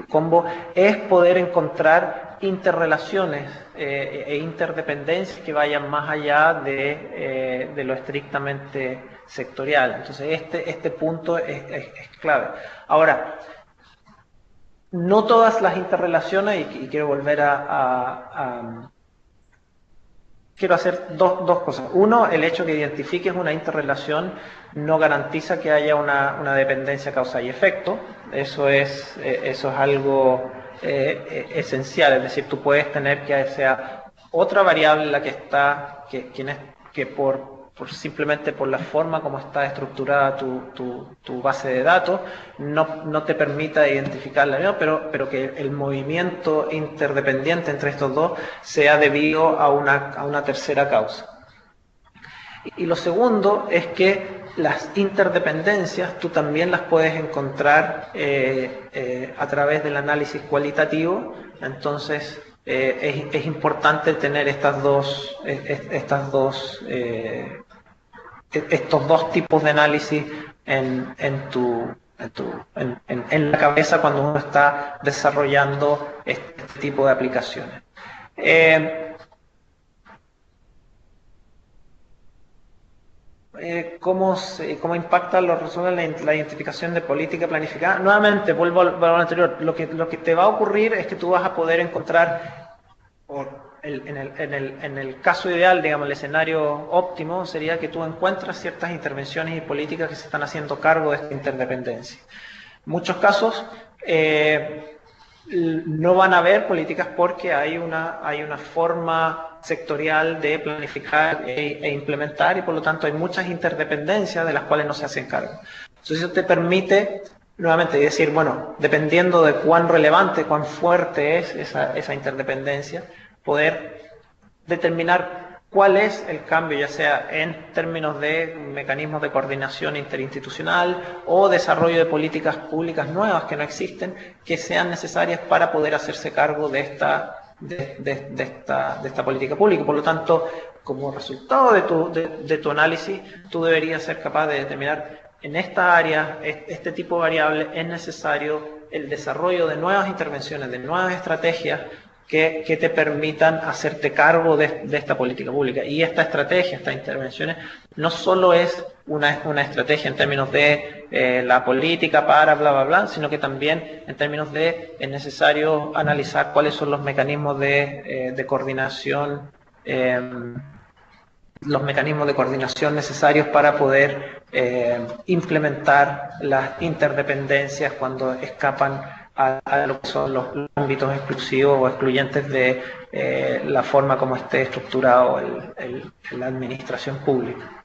combo es poder encontrar interrelaciones e interdependencias que vayan más allá de lo estrictamente sectorial. Entonces este punto es clave. Ahora, no todas las interrelaciones, y quiero volver quiero hacer dos cosas. Uno, el hecho que identifiques una interrelación no garantiza que haya una dependencia causa y efecto. Eso es algo esencial. Es decir, tú puedes tener que sea otra variable la que está, que simplemente por la forma como está estructurada tu base de datos, no te permita identificarla, pero que el movimiento interdependiente entre estos dos sea debido a una tercera causa. Y lo segundo es que las interdependencias tú también las puedes encontrar a través del análisis cualitativo. Entonces es importante tener estos dos tipos de análisis en la cabeza cuando uno está desarrollando este tipo de aplicaciones. ¿Cómo impacta los resultados la identificación de política planificada? Nuevamente, vuelvo a lo anterior. Lo que te va a ocurrir es que tú vas a poder encontrar, en el caso ideal, digamos, el escenario óptimo sería que tú encuentras ciertas intervenciones y políticas que se están haciendo cargo de esta interdependencia. En muchos casos no van a haber políticas porque hay una forma sectorial de planificar e implementar, y por lo tanto hay muchas interdependencias de las cuales no se hacen cargo. Entonces eso te permite nuevamente decir, bueno, dependiendo de cuán relevante, cuán fuerte es esa interdependencia, poder determinar cuál es el cambio, ya sea en términos de mecanismos de coordinación interinstitucional o desarrollo de políticas públicas nuevas que no existen, que sean necesarias para poder hacerse cargo de esta política pública. Por lo tanto, como resultado de tu análisis, tú deberías ser capaz de determinar en esta área, este tipo de variables, es necesario el desarrollo de nuevas intervenciones, de nuevas estrategias que te permitan hacerte cargo de esta política pública. Y esta estrategia, estas intervenciones, no solo es una estrategia en términos de la política para bla, bla, bla, sino que también en términos de es necesario analizar cuáles son los mecanismos de coordinación, necesarios para poder implementar las interdependencias cuando escapan a lo que son los ámbitos exclusivos o excluyentes de la forma como esté estructurado la administración pública.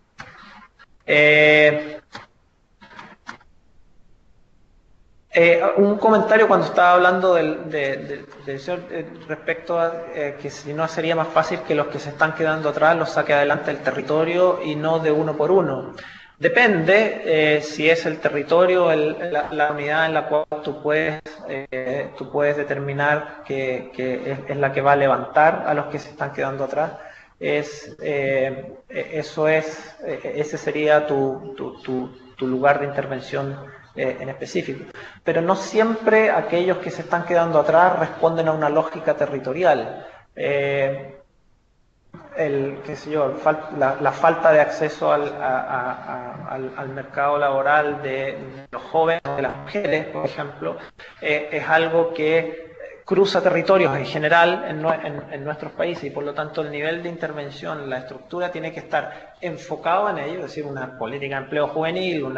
Un comentario cuando estaba hablando respecto a que si no sería más fácil que los que se están quedando atrás los saque adelante el territorio y no de uno por uno. Depende si es el territorio, la unidad en la cual tú puedes determinar que es la que va a levantar a los que se están quedando atrás. Ese sería tu lugar de intervención en específico. Pero no siempre aquellos que se están quedando atrás responden a una lógica territorial. La falta de acceso al mercado laboral de los jóvenes, de las mujeres, por ejemplo, es algo que cruza territorios en general en nuestros países y por lo tanto el nivel de intervención, la estructura tiene que estar enfocado en ello, es decir, una política de empleo juvenil,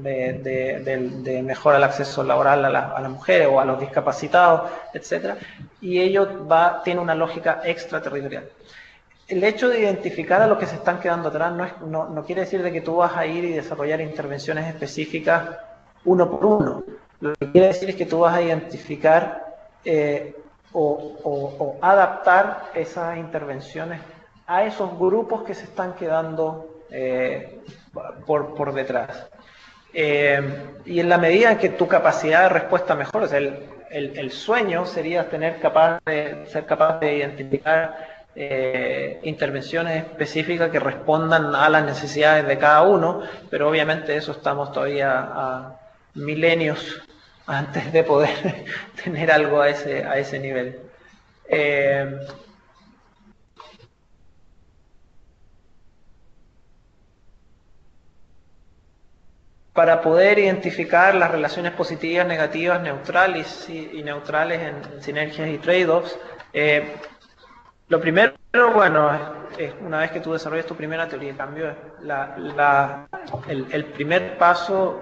de mejora al acceso laboral a las mujeres o a los discapacitados, etcétera, y ello tiene una lógica extraterritorial. El hecho de identificar a los que se están quedando atrás no quiere decir de que tú vas a ir y desarrollar intervenciones específicas uno por uno. Lo que quiere decir es que tú vas a identificar o adaptar esas intervenciones a esos grupos que se están quedando por detrás. Y en la medida en que tu capacidad de respuesta mejora, o sea, el sueño sería ser capaz de identificar intervenciones específicas que respondan a las necesidades de cada uno, pero obviamente eso estamos todavía a milenios antes de poder tener algo a ese nivel. Para poder identificar las relaciones positivas, negativas, neutrales y neutrales en sinergias y trade-offs, lo primero, bueno, es una vez que tú desarrollas tu primera teoría de cambio, el primer paso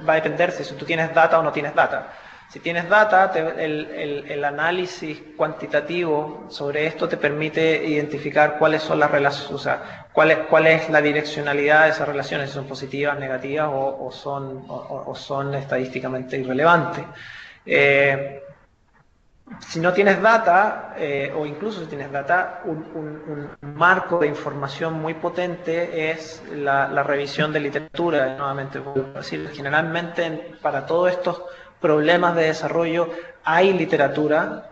va a depender si tú tienes data o no tienes data. Si tienes data, el análisis cuantitativo sobre esto te permite identificar cuáles son las relaciones, o sea, cuál es la direccionalidad de esas relaciones, si son positivas, negativas o son estadísticamente irrelevantes. Si no tienes data, o incluso si tienes data, un marco de información muy potente es la revisión de literatura. Nuevamente, vuelvo a decir, generalmente para todos estos problemas de desarrollo hay literatura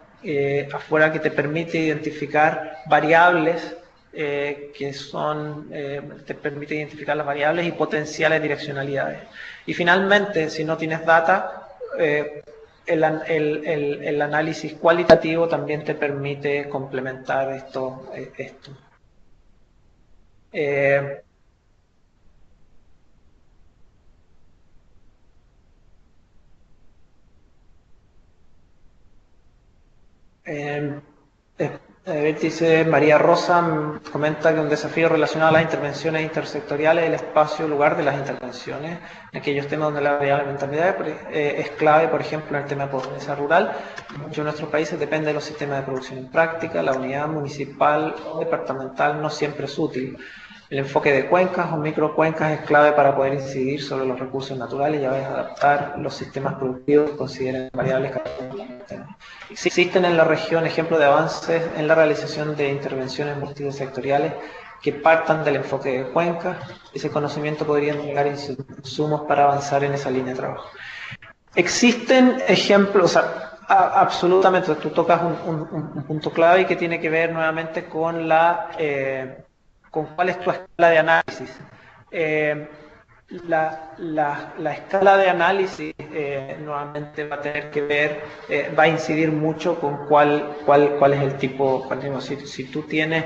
afuera que te permite identificar variables te permite identificar las variables y potenciales direccionalidades. Y finalmente, si no tienes data, el análisis cualitativo también te permite complementar esto. Dice María Rosa, comenta que un desafío relacionado a las intervenciones intersectoriales es el espacio-lugar de las intervenciones en aquellos temas donde la variable mentalidad es clave, por ejemplo, en el tema de pobreza rural. Muchos de nuestros países dependen de los sistemas de producción en práctica, la unidad municipal o departamental no siempre es útil. El enfoque de cuencas o microcuencas es clave para poder incidir sobre los recursos naturales y a veces adaptar los sistemas productivos que consideren variables. Existen en la región ejemplos de avances en la realización de intervenciones multisectoriales que partan del enfoque de cuencas. Ese conocimiento podría entregar insumos para avanzar en esa línea de trabajo. Existen ejemplos, o sea, absolutamente, tú tocas un punto clave y que tiene que ver nuevamente con con cuál es tu escala de análisis. La escala de análisis nuevamente va a tener que ver, va a incidir mucho con cuál es el tipo. Si tú tienes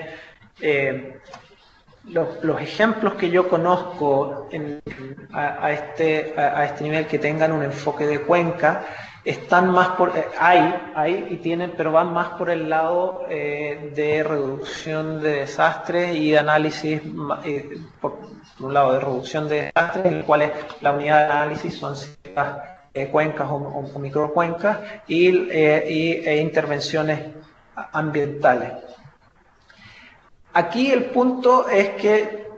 los ejemplos que yo conozco a este nivel que tengan un enfoque de cuenca, están más hay y tienen, pero van más por el lado de reducción de desastres y de análisis, por un lado de reducción de desastres, en el cual la unidad de análisis son ciertas cuencas o microcuencas e intervenciones ambientales. Aquí el punto es que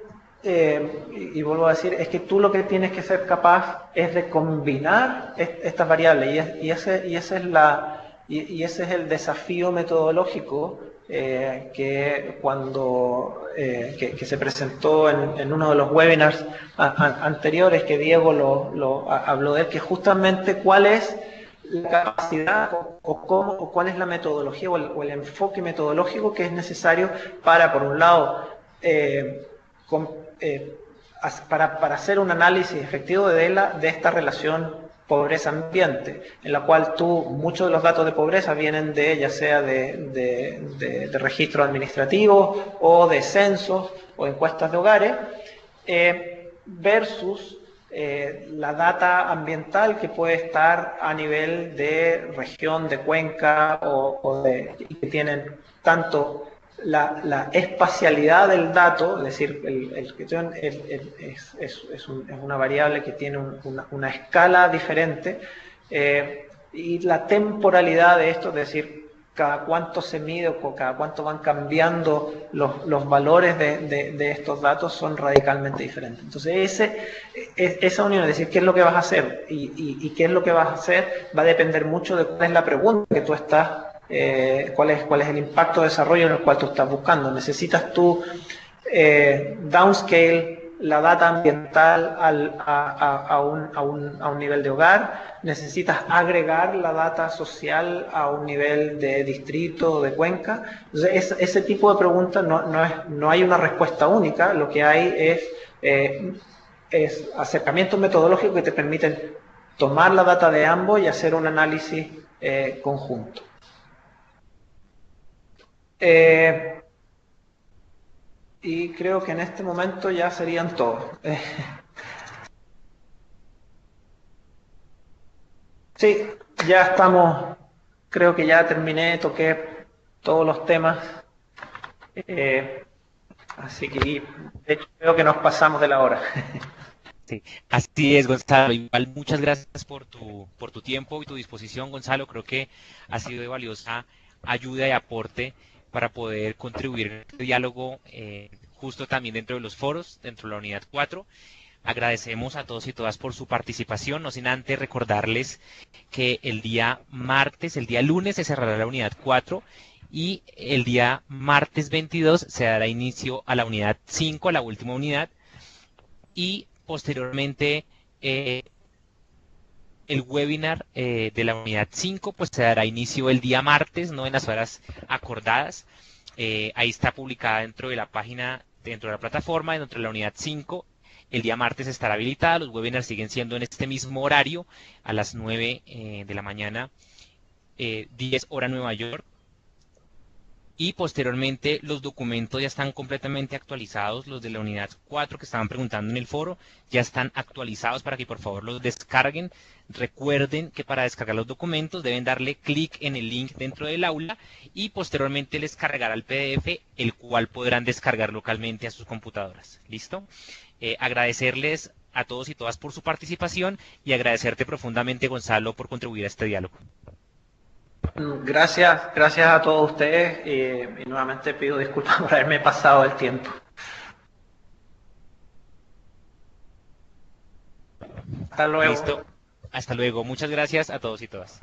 y vuelvo a decir, es que tú lo que tienes que ser capaz es de combinar estas variables y ese es el desafío metodológico que se presentó en uno de los webinars anteriores que Diego habló de él, que justamente cuál es la capacidad o cuál es la metodología o el enfoque metodológico que es necesario para, por un lado, para hacer un análisis efectivo de esta relación pobreza-ambiente, en la cual muchos de los datos de pobreza vienen ya sea de registros administrativos o de censos o encuestas de hogares, versus la data ambiental que puede estar a nivel de región, de cuenca y que tienen tanto la espacialidad del dato, es decir, es una variable que tiene una escala diferente, y la temporalidad de esto, es decir, cada cuánto se mide o cada cuánto van cambiando los valores de estos datos son radicalmente diferentes. Entonces, esa unión, es decir, qué es lo que vas a hacer y qué es lo que vas a hacer, va a depender mucho de cuál es la pregunta que tú estás, cuál es el impacto de desarrollo en el cual tú estás buscando. Necesitas tú downscale la data ambiental a un nivel de hogar, necesitas agregar la data social a un nivel de distrito o de cuenca. Entonces, ese tipo de preguntas no hay una respuesta única, lo que hay es acercamientos metodológicos que te permiten tomar la data de ambos y hacer un análisis conjunto. Y creo que en este momento ya serían todos. Sí, ya estamos, creo que ya terminé, toqué todos los temas. Así que, de hecho, creo que nos pasamos de la hora. Sí, así es, Gonzalo. Igual, muchas gracias por tu tiempo y tu disposición, Gonzalo. Creo que ha sido de valiosa ayuda y aporte para poder contribuir en este diálogo, justo también dentro de los foros, dentro de la unidad 4. Agradecemos a todos y todas por su participación, no sin antes recordarles que el día lunes se cerrará la unidad 4 y el día martes 22 se dará inicio a la unidad 5, a la última unidad, y posteriormente el webinar de la unidad 5 pues se dará inicio el día martes, no en las horas acordadas. Ahí está publicada dentro de la página, dentro de la plataforma, dentro de la unidad 5. El día martes estará habilitada, los webinars siguen siendo en este mismo horario, a las 9 de la mañana, 10 hora Nueva York. Y posteriormente los documentos ya están completamente actualizados, los de la unidad 4 que estaban preguntando en el foro, ya están actualizados para que por favor los descarguen. Recuerden que para descargar los documentos deben darle clic en el link dentro del aula y posteriormente les cargará el PDF, el cual podrán descargar localmente a sus computadoras. ¿Listo? Agradecerles a todos y todas por su participación y agradecerte profundamente, Gonzalo, por contribuir a este diálogo. Gracias a todos ustedes y nuevamente pido disculpas por haberme pasado el tiempo. Hasta luego. Listo. Hasta luego. Muchas gracias a todos y todas.